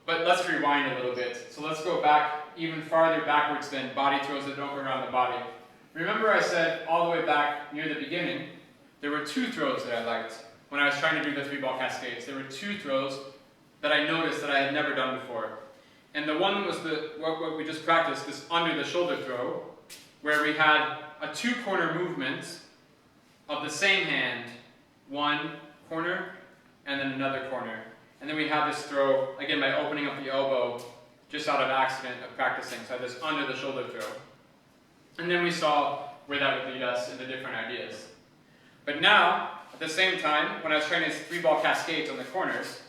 but let's rewind a little bit. So let's go back even farther backwards than body throws that don't go around the body. Remember I said all the way back near the beginning, there were two throws that I liked when I was trying to do the 3-ball cascades. There were two throws that I noticed that I had never done before. And the one was what we just practiced, this under the shoulder throw, where we had a 2-corner movement of the same hand, one corner, and then another corner. And then we have this throw, again by opening up the elbow, just out of accident of practicing. So I had this under the shoulder throw. And then we saw where that would lead us into different ideas. But now, at the same time, when I was training these 3-ball cascades on the corners,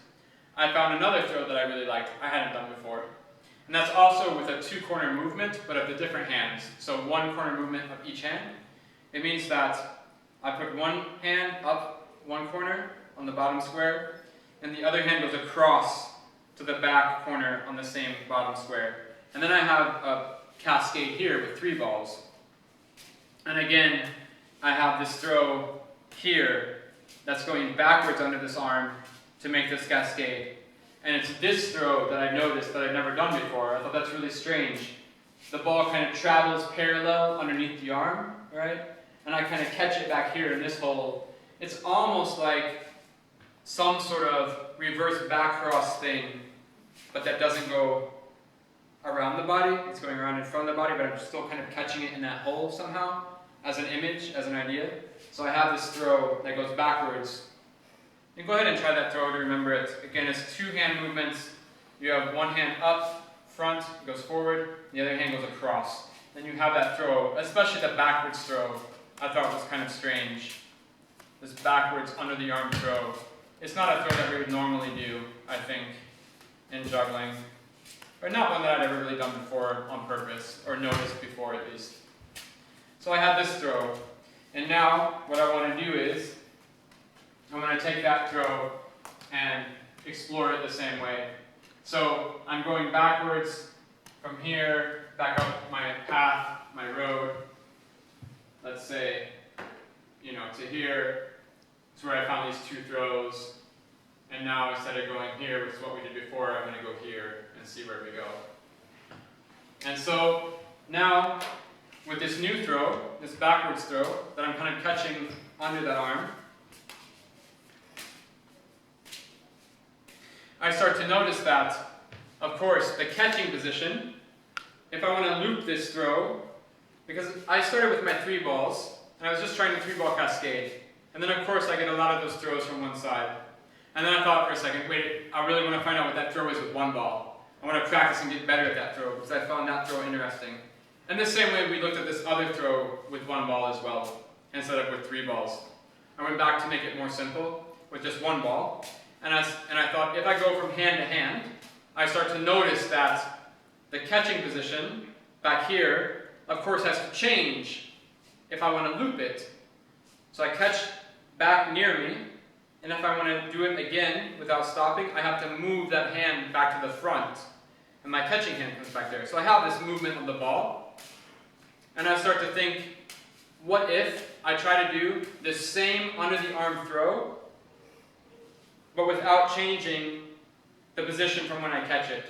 I found another throw that I really liked, I hadn't done before. And that's also with a two-corner movement, but of the different hands. So one corner movement of each hand. It means that I put one hand up one corner on the bottom square, and the other hand goes across to the back corner on the same bottom square. And then I have a cascade here with 3 balls. And again, I have this throw here that's going backwards under this arm to make this cascade. And it's this throw that I noticed that I've never done before. I thought that's really strange. The ball kind of travels parallel underneath the arm, right? And I kind of catch it back here in this hole. It's almost like some sort of reverse back cross thing, but that doesn't go around the body. It's going around in front of the body, but I'm still kind of catching it in that hole somehow, as an image, as an idea. So I have this throw that goes backwards. You can go ahead and try that throw to remember it. Again, it's 2 hand movements. You have one hand up, front, it goes forward, the other hand goes across. Then you have that throw, especially the backwards throw, I thought was kind of strange. This backwards under the arm throw. It's not a throw that we would normally do, I think, in juggling. Or not one that I'd ever really done before on purpose, or noticed before at least. So I have this throw. And now, what I want to do is, I'm going to take that throw and explore it the same way. So I'm going backwards from here, back up my path, my road. Let's say, to here. It's where I found these 2 throws. And now instead of going here, which is what we did before, I'm going to go here and see where we go. And so now, with this new throw, this backwards throw, that I'm kind of catching under that arm, I start to notice that, of course, the catching position, if I want to loop this throw, because I started with my 3 balls, and I was just trying the 3-ball cascade. And then, of course, I get a lot of those throws from one side. And then I thought for a second, wait, I really want to find out what that throw is with 1 ball. I want to practice and get better at that throw, because I found that throw interesting. And the same way we looked at this other throw with 1 ball as well, instead of with 3 balls. I went back to make it more simple, with just 1 ball. And I thought, if I go from hand to hand, I start to notice that the catching position back here, of course, has to change if I want to loop it. So I catch back near me, and if I want to do it again without stopping, I have to move that hand back to the front, and my catching hand comes back there. So I have this movement of the ball, and I start to think, what if I try to do the same under the arm throw, but without changing the position from when I catch it?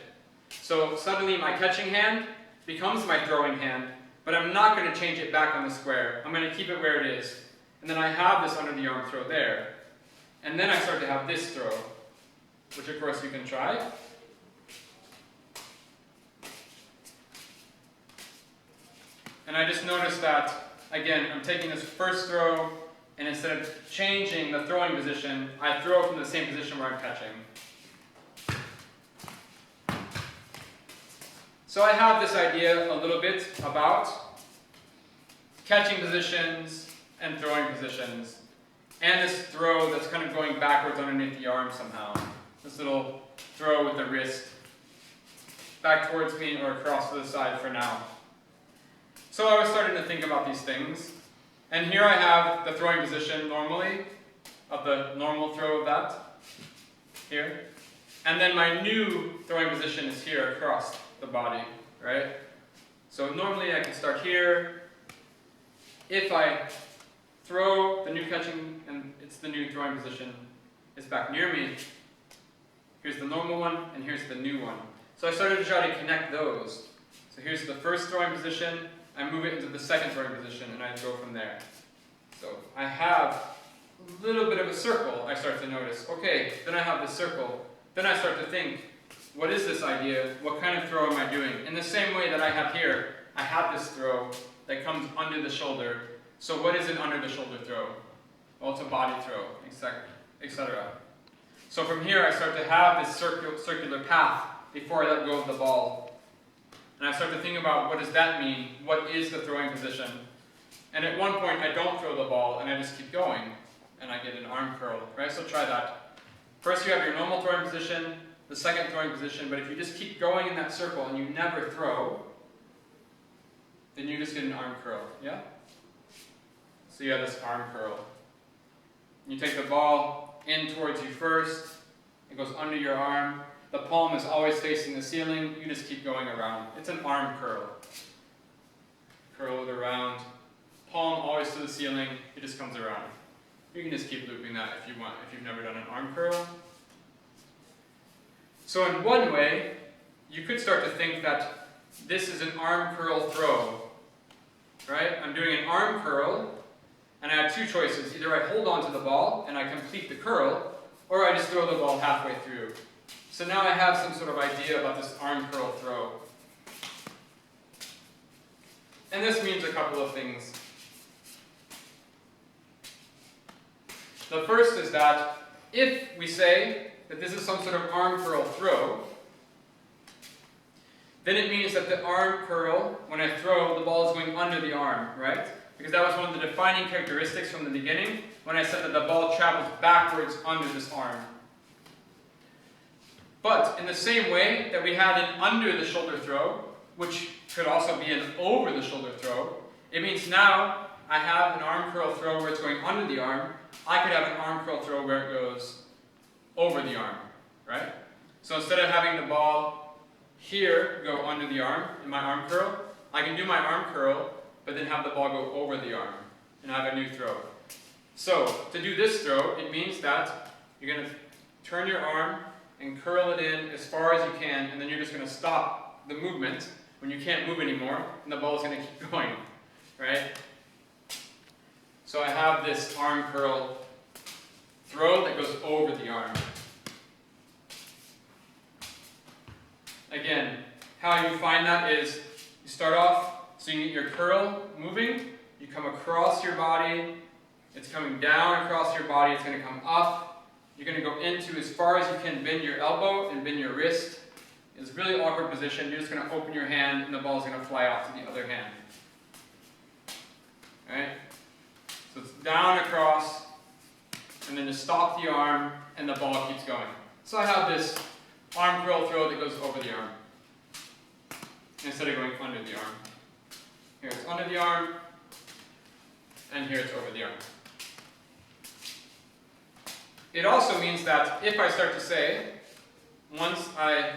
So suddenly my catching hand becomes my throwing hand, but I'm not going to change it back on the square. I'm going to keep it where it is. And then I have this under the arm throw there. And then I start to have this throw, which of course you can try. And I just noticed that, again, I'm taking this first throw, and instead of changing the throwing position, I throw from the same position where I'm catching. So I have this idea a little bit about catching positions and throwing positions, and this throw that's kind of going backwards underneath the arm somehow. This little throw with the wrist back towards me or across to the side for now. So I was starting to think about these things, and here I have the throwing position normally, of the normal throw of that, here. And then my new throwing position is here across the body, right? So normally I can start here. If I throw the new catching, and it's the new throwing position, is back near me, here's the normal one, and here's the new one. So I started to try to connect those. So here's the first throwing position, I move it into the second throwing position, and I go from there. So I have a little bit of a circle, I start to notice. Okay, then I have this circle. Then I start to think, what is this idea? What kind of throw am I doing? In the same way that I have here, I have this throw that comes under the shoulder. So what is an under the shoulder throw? Well, it's a body throw, etc. So from here, I start to have this circular path before I let go of the ball. And I start to think about, what does that mean? What is the throwing position? And at one point, I don't throw the ball, and I just keep going. And I get an arm curl, right? So try that. First, you have your normal throwing position. the second throwing position, but if you just keep going in that circle and you never throw, then you just get an arm curl, yeah? So you have this arm curl. You take the ball in towards you first, it goes under your arm, the palm is always facing the ceiling, you just keep going around. It's an arm curl. Curl it around, palm always to the ceiling, it just comes around. You can just keep looping that if you want, if you've never done an arm curl. So in one way, you could start to think that this is an arm curl throw, right? I'm doing an arm curl, and I have two choices. Either I hold on to the ball and I complete the curl, or I just throw the ball halfway through. So now I have some sort of idea about this arm curl throw. And this means a couple of things. The first is that if we say that this is some sort of arm curl throw, then it means that the arm curl, when I throw, the ball is going under the arm, right? Because that was one of the defining characteristics from the beginning, when I said that the ball travels backwards under this arm. But in the same way that we had an under the shoulder throw, which could also be an over the shoulder throw, it means now I have an arm curl throw where it's going under the arm. I could have an arm curl throw where it goes over the arm, right? So instead of having the ball here go under the arm in my arm curl, I can do my arm curl, but then have the ball go over the arm and have a new throw. So to do this throw, it means that you're going to turn your arm and curl it in as far as you can, and then you're just going to stop the movement when you can't move anymore, and the ball is going to keep going, right? So I have this arm curl throw that goes over the arm. Again, how you find that is you start off, so you get your curl moving, you come across your body, it's coming down across your body, it's going to come up, you're going to go into as far as you can, bend your elbow and bend your wrist. It's a really awkward position, you're just going to open your hand and the ball is going to fly out to the other hand. Alright? So it's down across, and then just stop the arm, and the ball keeps going. So I have this arm curl throw that goes over the arm, instead of going under the arm. Here it's under the arm, and here it's over the arm. It also means that if I start to say, once I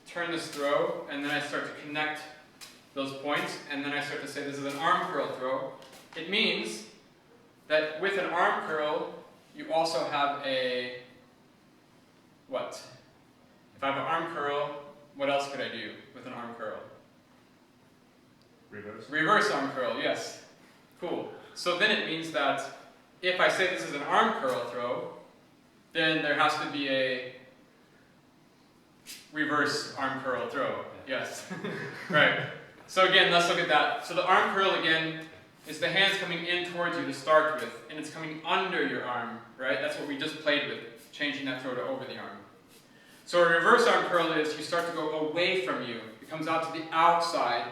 turn this throw, and then I start to connect those points, and then I start to say this is an arm curl throw, it means that with an arm curl, you also have a, what? If I have an arm curl, what else could I do with an arm curl? Reverse. Reverse arm curl, yes. Cool. So then it means that if I say this is an arm curl throw, then there has to be a reverse arm curl throw. Yes. Right. So again, let's look at that. So the arm curl again is the hands coming in towards you to start with, and it's coming under your arm, right? That's what we just played with, changing that throw to over the arm. So a reverse arm curl is you start to go away from you. It comes out to the outside,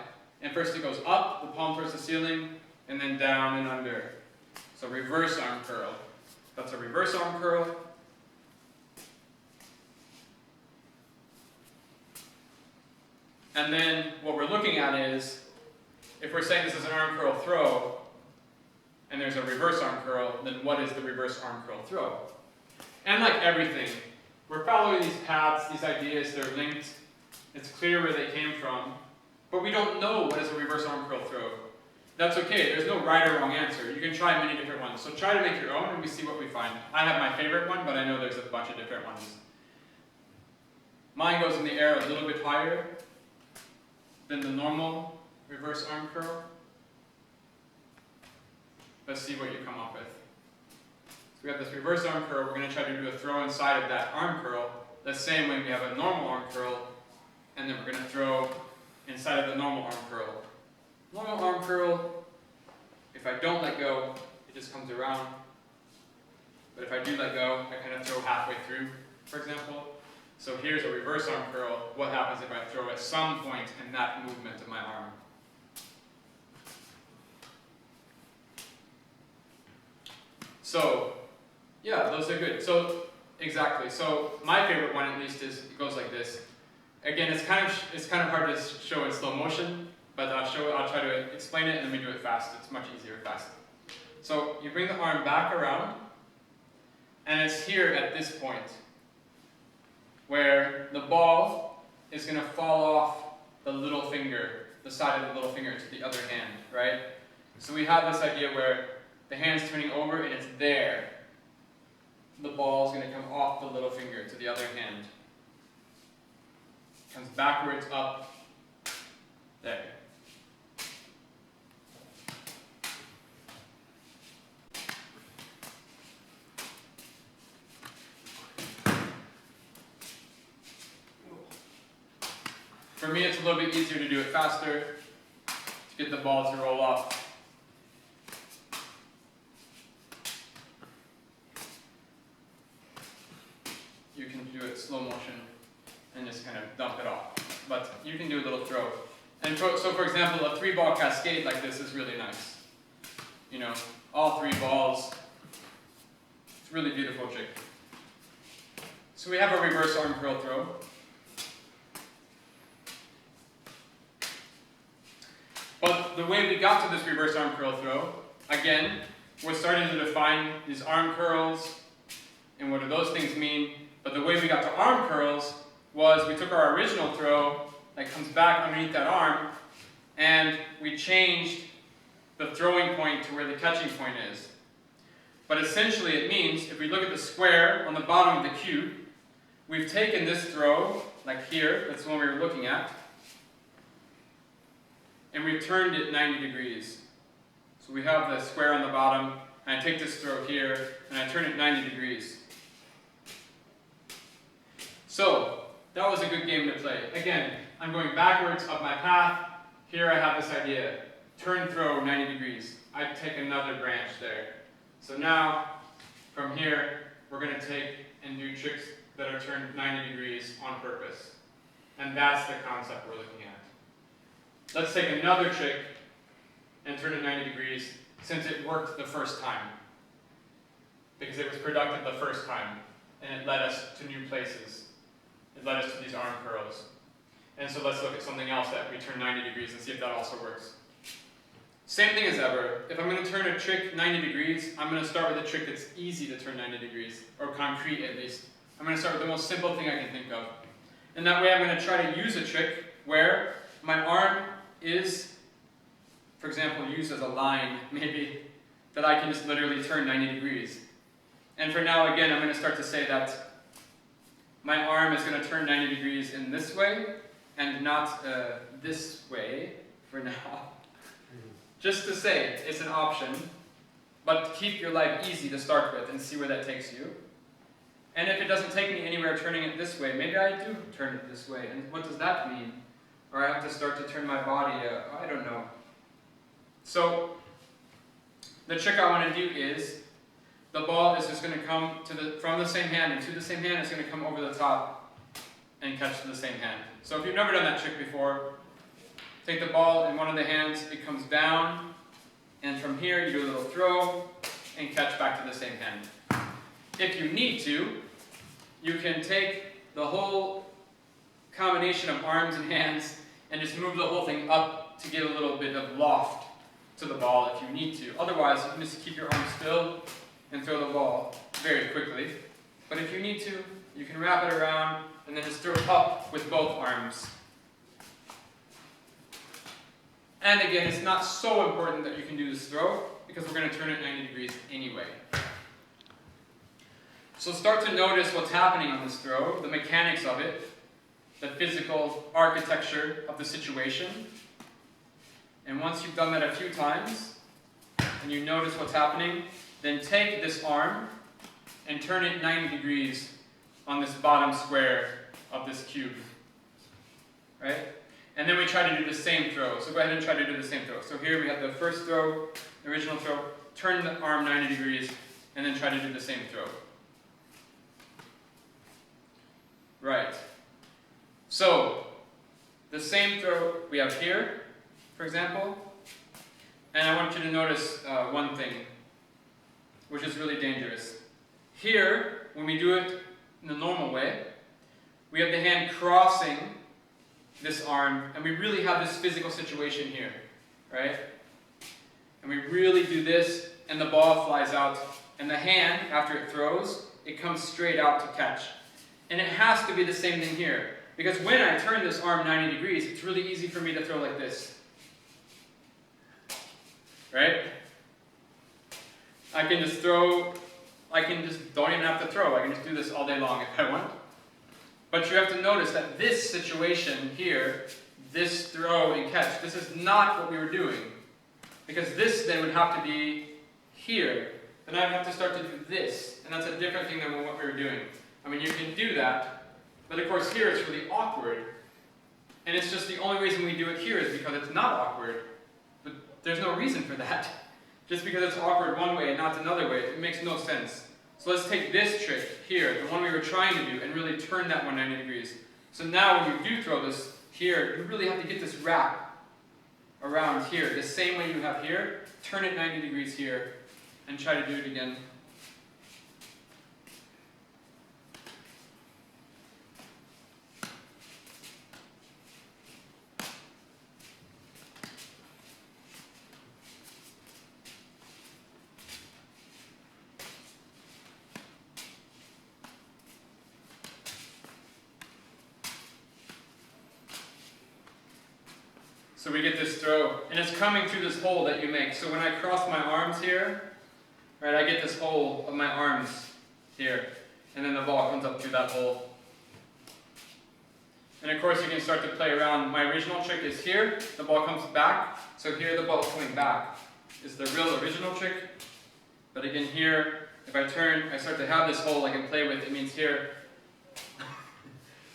and first it goes up, the palm towards the ceiling, and then down and under. So reverse arm curl. That's a reverse arm curl. And then what we're looking at is, if we're saying this is an arm curl throw, and there's a reverse arm curl, then what is the reverse arm curl throw? And like everything, we're following these paths, these ideas, they're linked. It's clear where they came from, but we don't know what is a reverse arm curl throw. That's okay, there's no right or wrong answer. You can try many different ones. So try to make your own and we see what we find. I have my favorite one, but I know there's a bunch of different ones. Mine goes in the air a little bit higher than the normal reverse arm curl. Let's see what you come up with. So we have this reverse arm curl. We're going to try to do a throw inside of that arm curl. The same way we have a normal arm curl, and then we're going to throw inside of the normal arm curl. Normal arm curl, if I don't let go, it just comes around. But if I do let go, I kind of throw halfway through, for example. So here's a reverse arm curl. What happens if I throw at some point in that movement of my arm? So, yeah, those are good. So exactly. So my favorite one, at least, is it goes like this. Again, it's kind of hard to show in slow motion, but I'll try to explain it, and then we do it fast. It's much easier fast. So you bring the arm back around, and it's here at this point where the ball is going to fall off the little finger, the side of the little finger to the other hand, right? So we have this idea where the hand's turning over and it's there. The ball is going to come off the little finger to the other hand. Comes backwards up, there. For me, it's a little bit easier to do it faster, to get the ball to roll off. You can do it slow motion and just kind of dump it off. But you can do a little throw. And so for example, a 3-ball cascade like this is really nice. You know, all 3 balls. It's a really beautiful trick. So we have a reverse arm curl throw. But the way we got to this reverse arm curl throw, again, we're starting to define these arm curls and what do those things mean. But the way we got to arm curls was we took our original throw that comes back underneath that arm, and we changed the throwing point to where the catching point is. But essentially it means, if we look at the square on the bottom of the cube, we've taken this throw, like here, that's the one we were looking at, and we've turned it 90 degrees. So we have the square on the bottom, and I take this throw here, and I turn it 90 degrees. So, that was a good game to play. Again, I'm going backwards up my path. Here I have this idea. Turn throw 90 degrees. I take another branch there. So now, from here, we're going to take and do tricks that are turned 90 degrees on purpose. And that's the concept we're looking at. Let's take another trick and turn it 90 degrees since it worked the first time. Because it was productive the first time, and it led us to new places. It led us to these arm curls. And so let's look at something else that we turn 90 degrees and see if that also works. Same thing as ever. If I'm going to turn a trick 90 degrees, I'm going to start with a trick that's easy to turn 90 degrees, or concrete at least. I'm going to start with the most simple thing I can think of. And that way I'm going to try to use a trick where my arm is, for example, used as a line, maybe, that I can just literally turn 90 degrees. And for now, again, I'm going to start to say that my arm is going to turn 90 degrees in this way, and not this way, for now. Just to say, it's an option, but keep your life easy to start with and see where that takes you. And if it doesn't take me anywhere turning it this way, maybe I do turn it this way, and what does that mean? Or I have to start to turn my body, I don't know. So, the trick I want to do is, the ball is just going to come from the same hand and to the same hand, it's going to come over the top and catch to the same hand. So if you've never done that trick before, take the ball in one of the hands, it comes down, and from here you do a little throw and catch back to the same hand. If you need to, you can take the whole combination of arms and hands and just move the whole thing up to get a little bit of loft to the ball if you need to. Otherwise, you can just keep your arm still and throw the ball very quickly. But if you need to, you can wrap it around and then just throw it up with both arms. And again, it's not so important that you can do this throw because we're going to turn it 90 degrees anyway. So start to notice what's happening on this throw, the mechanics of it, the physical architecture of the situation. And once you've done that a few times, and you notice what's happening, then take this arm and turn it 90 degrees on this bottom square of this cube. Right? And then we try to do the same throw. So go ahead and try to do the same throw. So here we have the first throw, the original throw, turn the arm 90 degrees, and then try to do the same throw. Right. So, the same throw we have here, for example, and I want you to notice one thing, which is really dangerous. Here, when we do it in the normal way. We have the hand crossing this arm, and we really have this physical situation here, right? And we really do this, and the ball flies out, and the hand, after it throws, it comes straight out to catch. And it has to be the same thing here, because when I turn this arm 90 degrees, it's really easy for me to throw like this, right? I can just throw, don't even have to throw, I can just do this all day long if I want. But you have to notice that this situation here, this throw and catch, this is not what we were doing. Because this then would have to be here. Then I would have to start to do this. And that's a different thing than what we were doing. I mean, you can do that, but of course here it's really awkward. And it's just the only reason we do it here is because it's not awkward. But there's no reason for that. Just because it's awkward one way and not another way, it makes no sense. So let's take this trick here, the one we were trying to do, and really turn that 190 degrees. So now when you do throw this here, you really have to get this wrap around here. The same way you have here, turn it 90 degrees here, and try to do it again. So we get this throw, and it's coming through this hole that you make. So when I cross my arms here, right, I get this hole of my arms here, and then the ball comes up through that hole. And of course you can start to play around. My original trick is here, the ball comes back, so here the ball is coming back. Is the real original trick. But again here, if I turn, I start to have this hole I can play with. It means here,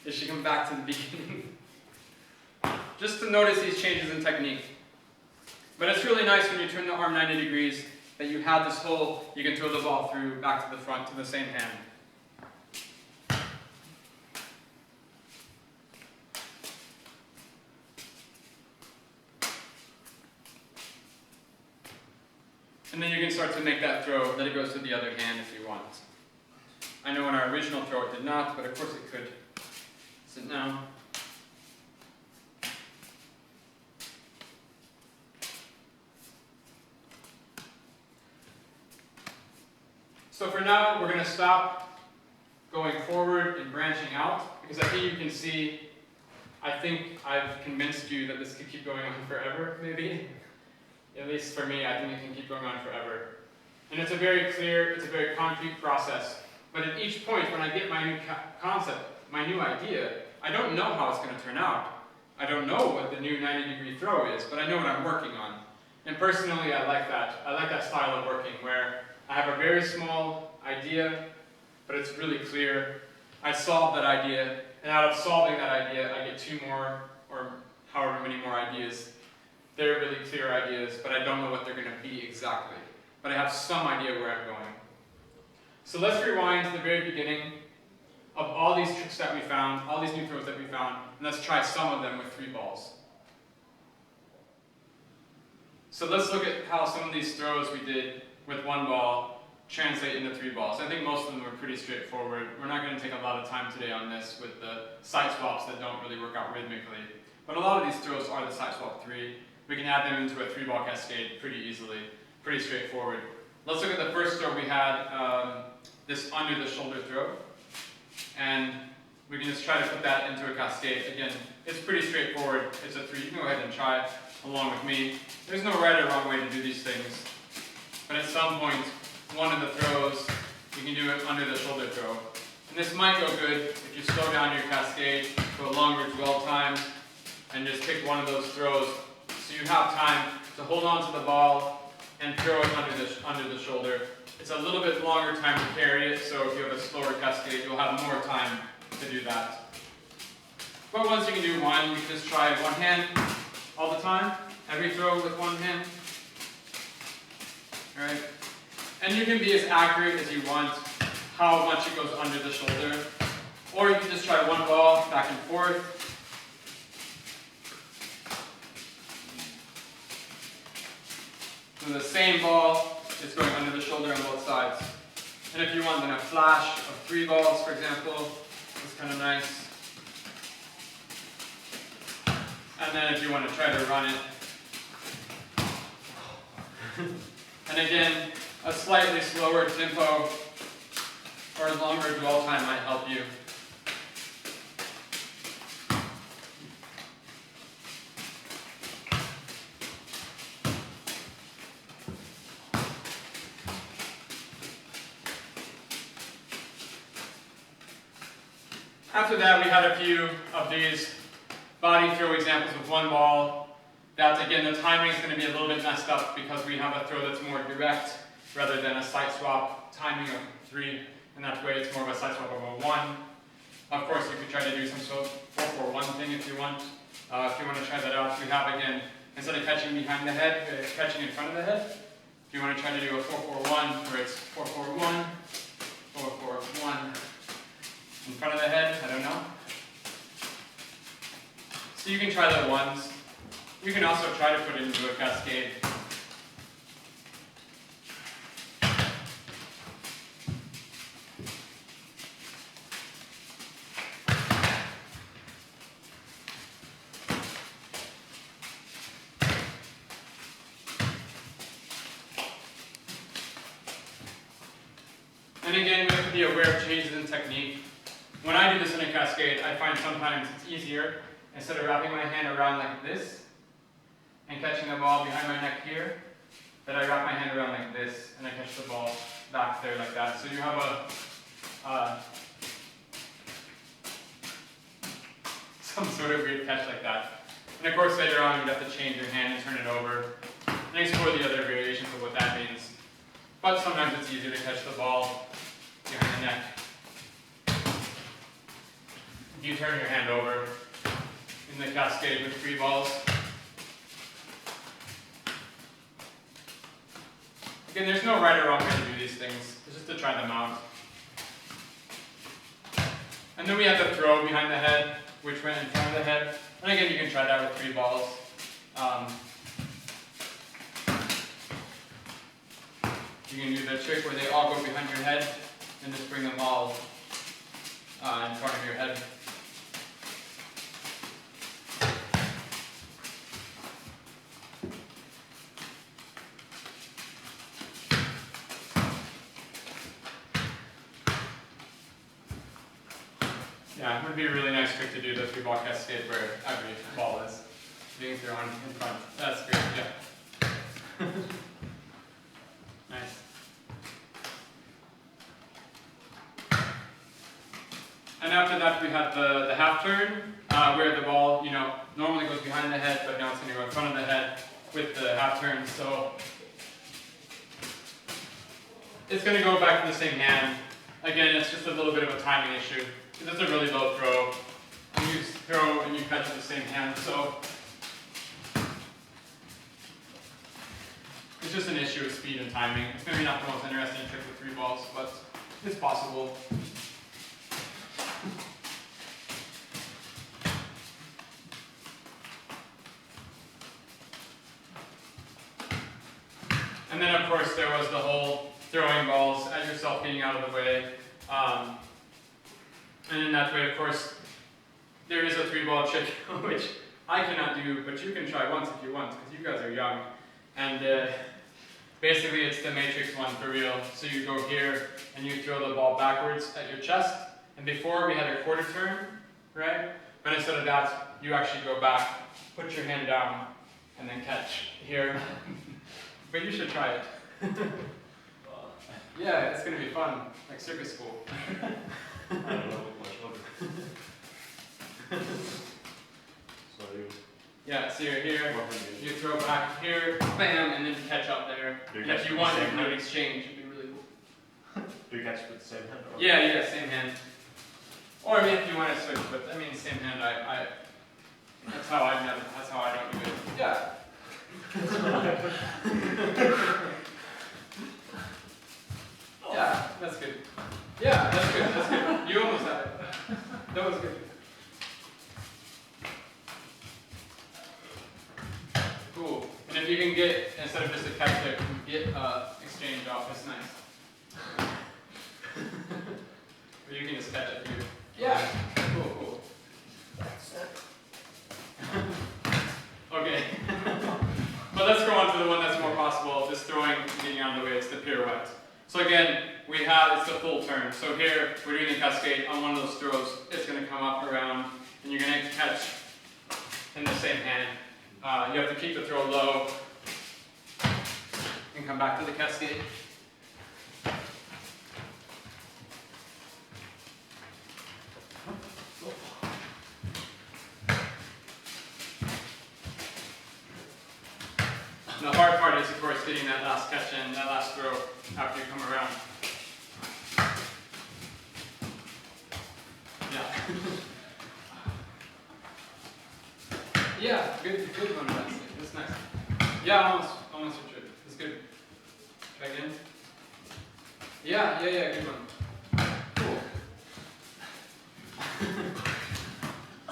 it should come back to the beginning. Just to notice these changes in technique. But it's really nice when you turn the arm 90 degrees that you have this hole you can throw the ball through back to the front to the same hand. And then you can start to make that throw that it goes to the other hand if you want. I know in our original throw it did not, but of course it could. So now, so for now, we're going to stop going forward and branching out, because I think you can see, I think I've convinced you that this could keep going on forever, maybe. At least for me, I think it can keep going on forever. And it's a very clear, it's a very concrete process. But at each point, when I get my new concept, my new idea, I don't know how it's going to turn out. I don't know what the new 90-degree throw is, but I know what I'm working on. And personally, I like that. I like that style of working, where I have a very small idea, but it's really clear. I solve that idea, and out of solving that idea, I get 2 more, or however many more ideas. They're really clear ideas, but I don't know what they're going to be exactly. But I have some idea where I'm going. So let's rewind to the very beginning of all these tricks that we found, all these new throws that we found, and let's try some of them with 3 balls. So let's look at how some of these throws we did with 1 ball translate into 3 balls. I think most of them were pretty straightforward. We're not going to take a lot of time today on this with the side swaps that don't really work out rhythmically. But a lot of these throws are the side swap 3. We can add them into a 3-ball cascade pretty easily, pretty straightforward. Let's look at the first throw we had, this under the shoulder throw. And we can just try to put that into a cascade. Again, it's pretty straightforward. It's a 3. You can go ahead and try it along with me. There's no right or wrong way to do these things. But at some point, one of the throws, you can do it under the shoulder throw. And this might go good if you slow down your cascade to a longer dwell time and just pick one of those throws so you have time to hold on to the ball and throw it under the shoulder. It's a little bit longer time to carry it, so if you have a slower cascade, you'll have more time to do that. But once you can do one, you can just try one hand all the time, every throw with one hand. Alright? And you can be as accurate as you want how much it goes under the shoulder. Or you can just try one ball back and forth. So the same ball is going under the shoulder on both sides. And if you want then a flash of 3 balls, for example, it's kind of nice. And then if you want to try to run it. And again, a slightly slower tempo or a longer dwell time might help you. After that, we had a few of these body throw examples with 1 ball. That, again, the timing is going to be a little bit messed up because we have a throw that's more direct rather than a side swap timing of 3, and that way it's more of a side swap of a 1. Of course, you could try to do some sort of 4-4-1 thing if you want. If you want to try that out, we have, again, instead of catching behind the head, catching in front of the head. If you want to try to do a 4-4-1, where it's 4-4-1, 4-4-1, in front of the head, I don't know. So you can try the 1s. You can also try to put it into a cascade. And again, we have to be aware of changes in technique. When I do this in a cascade, I find sometimes it's easier, instead of wrapping my hand around like this and catching the ball behind my neck here, that I wrap my hand around like this and I catch the ball back there like that. So you have some sort of weird catch like that. And of course later on you'd have to change your hand and turn it over and explore the other variations of what that means. But sometimes it's easier to catch the ball behind the neck. If you turn your hand over in the cascade with 3 balls. Again, there's no right or wrong way to do these things. It's just to try them out. And then we have the throw behind the head, which went in front of the head. And again, you can try that with 3 balls. You can do the trick where they all go behind your head and just bring them all in front of your head. Yeah, it would be a really nice trick to do the 3-ball cascade where every ball is being thrown in front. That's great, yeah. Nice. And after that we have the half turn, where the ball, normally goes behind the head, but now it's going to go in front of the head with the half turn. So it's going to go back in the same hand. Again, it's just a little bit of a timing issue. It's a really low throw, and you throw and you catch with the same hand, so it's just an issue of speed and timing. It's maybe not the most interesting trick with 3 balls, but it's possible. And then of course there was the whole throwing balls at yourself, getting out of the way. And in that way, of course, there is a 3-ball trick, which I cannot do, but you can try once if you want, because you guys are young. And basically, it's the Matrix one for real. So you go here, and you throw the ball backwards at your chest. And before, we had a quarter turn, right? But instead of that, you actually go back, put your hand down, and then catch here. But you should try it. Yeah, it's going to be fun, like circus school. I don't know much of it. Yeah, so you're here, you throw back here, bam, and then you catch up there. And if you want, you can do an exchange, it'd be really cool. Do you catch with the same hand? Or? Yeah, same hand. Or I mean, if you want to switch, but I mean, same hand, that's how I don't do it. Yeah. Yeah, that's good. Yeah, that's good, that's good. You almost had it. That was good. Cool. And if you can get, instead of just a catch there, you can get exchange off, that's nice. this catch if you. Yeah. Cool, cool. Okay. But let's go on to the one that's more possible, just throwing and getting out of the way. It's the pirouette. So again, we have, it's the full turn. So here, we're doing the cascade. On one of those throws, it's going to come up around, and you're going to catch in the same hand. You have to keep the throw low and come back to the cascade. The hard part is, of course, getting that last catch in, that last throw after you come around. Yeah. Yeah, good one, that's nice. Yeah, almost Richard. That's good. Try again. Yeah, good one. Cool.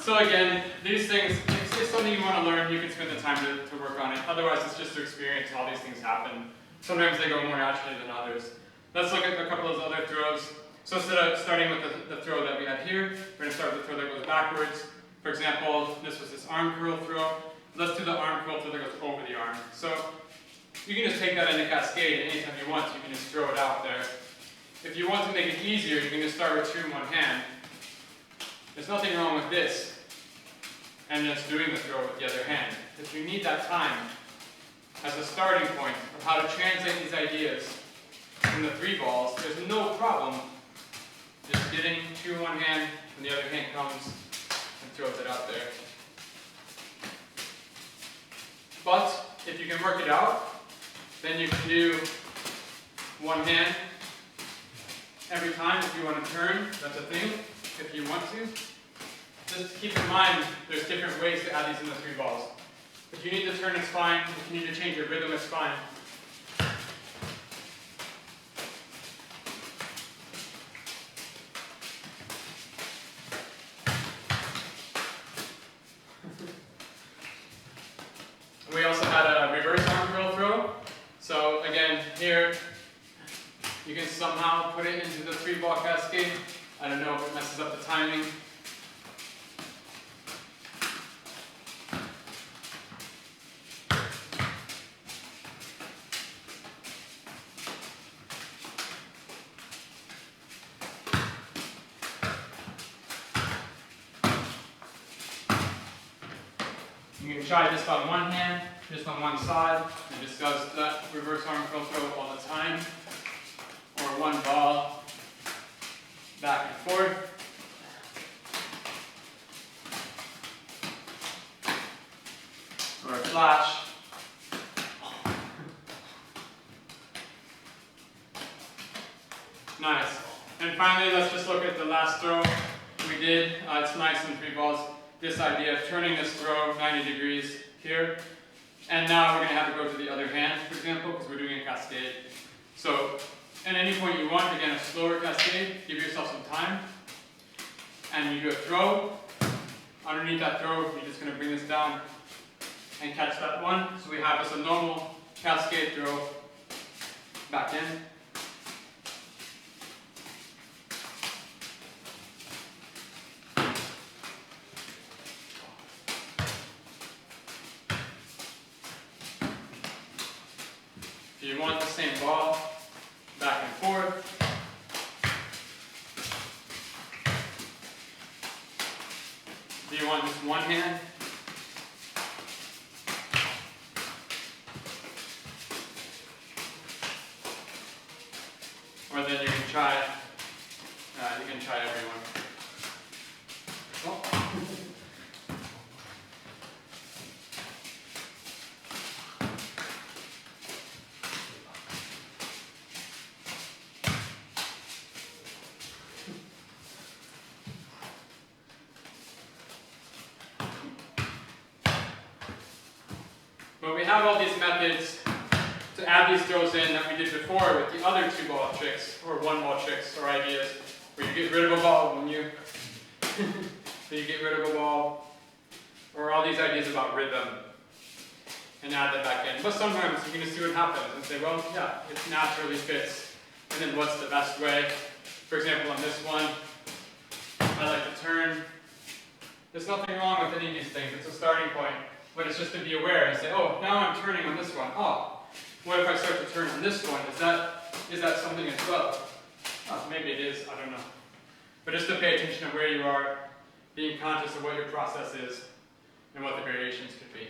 So again, these things, if it's something you want to learn, you can spend the time to work on it. Otherwise, it's just to experience how these things happen. Sometimes they go more naturally than others. Let's look at a couple of those other throws. So instead of starting with the throw that we had here, we're going to start with the throw that goes backwards. For example, this was this arm curl throw. Let's do the arm curl throw that goes over the arm. So you can just take that into cascade, and anytime you want, you can just throw it out there. If you want to make it easier, you can just start with two in one hand. There's nothing wrong with this, and just doing the throw with the other hand. If you need that time as a starting point of how to translate these ideas from the three balls, there's no problem just getting two in one hand, and the other hand comes and throws it out there. But if you can work it out, then you can do one hand every time if you want to turn. That's a thing, if you want to. Just keep in mind, there's different ways to add these in the three balls. If you need to turn, it's fine. If you need to change your rhythm, it's fine. We also had a reverse arm curl throw. So again, here, you can somehow put it into the three ball cascade. I don't know if it messes up the timing. You can try just on one hand, just on one side. We discuss that reverse arm curl throw all the time. Or one ball, back and forth. Or a flash. Nice. And finally, let's just look at the last throw we did. It's nice in three balls. This idea of turning this throw 90 degrees here. And now we're going to have to go to the other hand, for example, because we're doing a cascade. So at any point you want, again, a slower cascade, give yourself some time. And you do a throw. Underneath that throw, you're just going to bring this down and catch that one. So we have just a normal cascade throw back in. If you want the same ball, back and forth. Do you want just one hand? Or then you can try everyone. Oh. But we have all these methods to add these throws in that we did before with the other two ball tricks, or one ball tricks, or ideas, where you get rid of a ball when you, you get rid of a ball, or all these ideas about rhythm, and add that back in. But sometimes you can just see what happens and say, well, yeah, it naturally fits, and then what's the best way? For example, on this one, I like to turn. There's nothing wrong with any of these things. It's a starting point. But it's just to be aware and say, oh, now I'm turning on this one. Oh, what if I start to turn on this one? Is that something as well? Oh, maybe it is. I don't know. But just to pay attention to where you are, being conscious of what your process is and what the variations could be.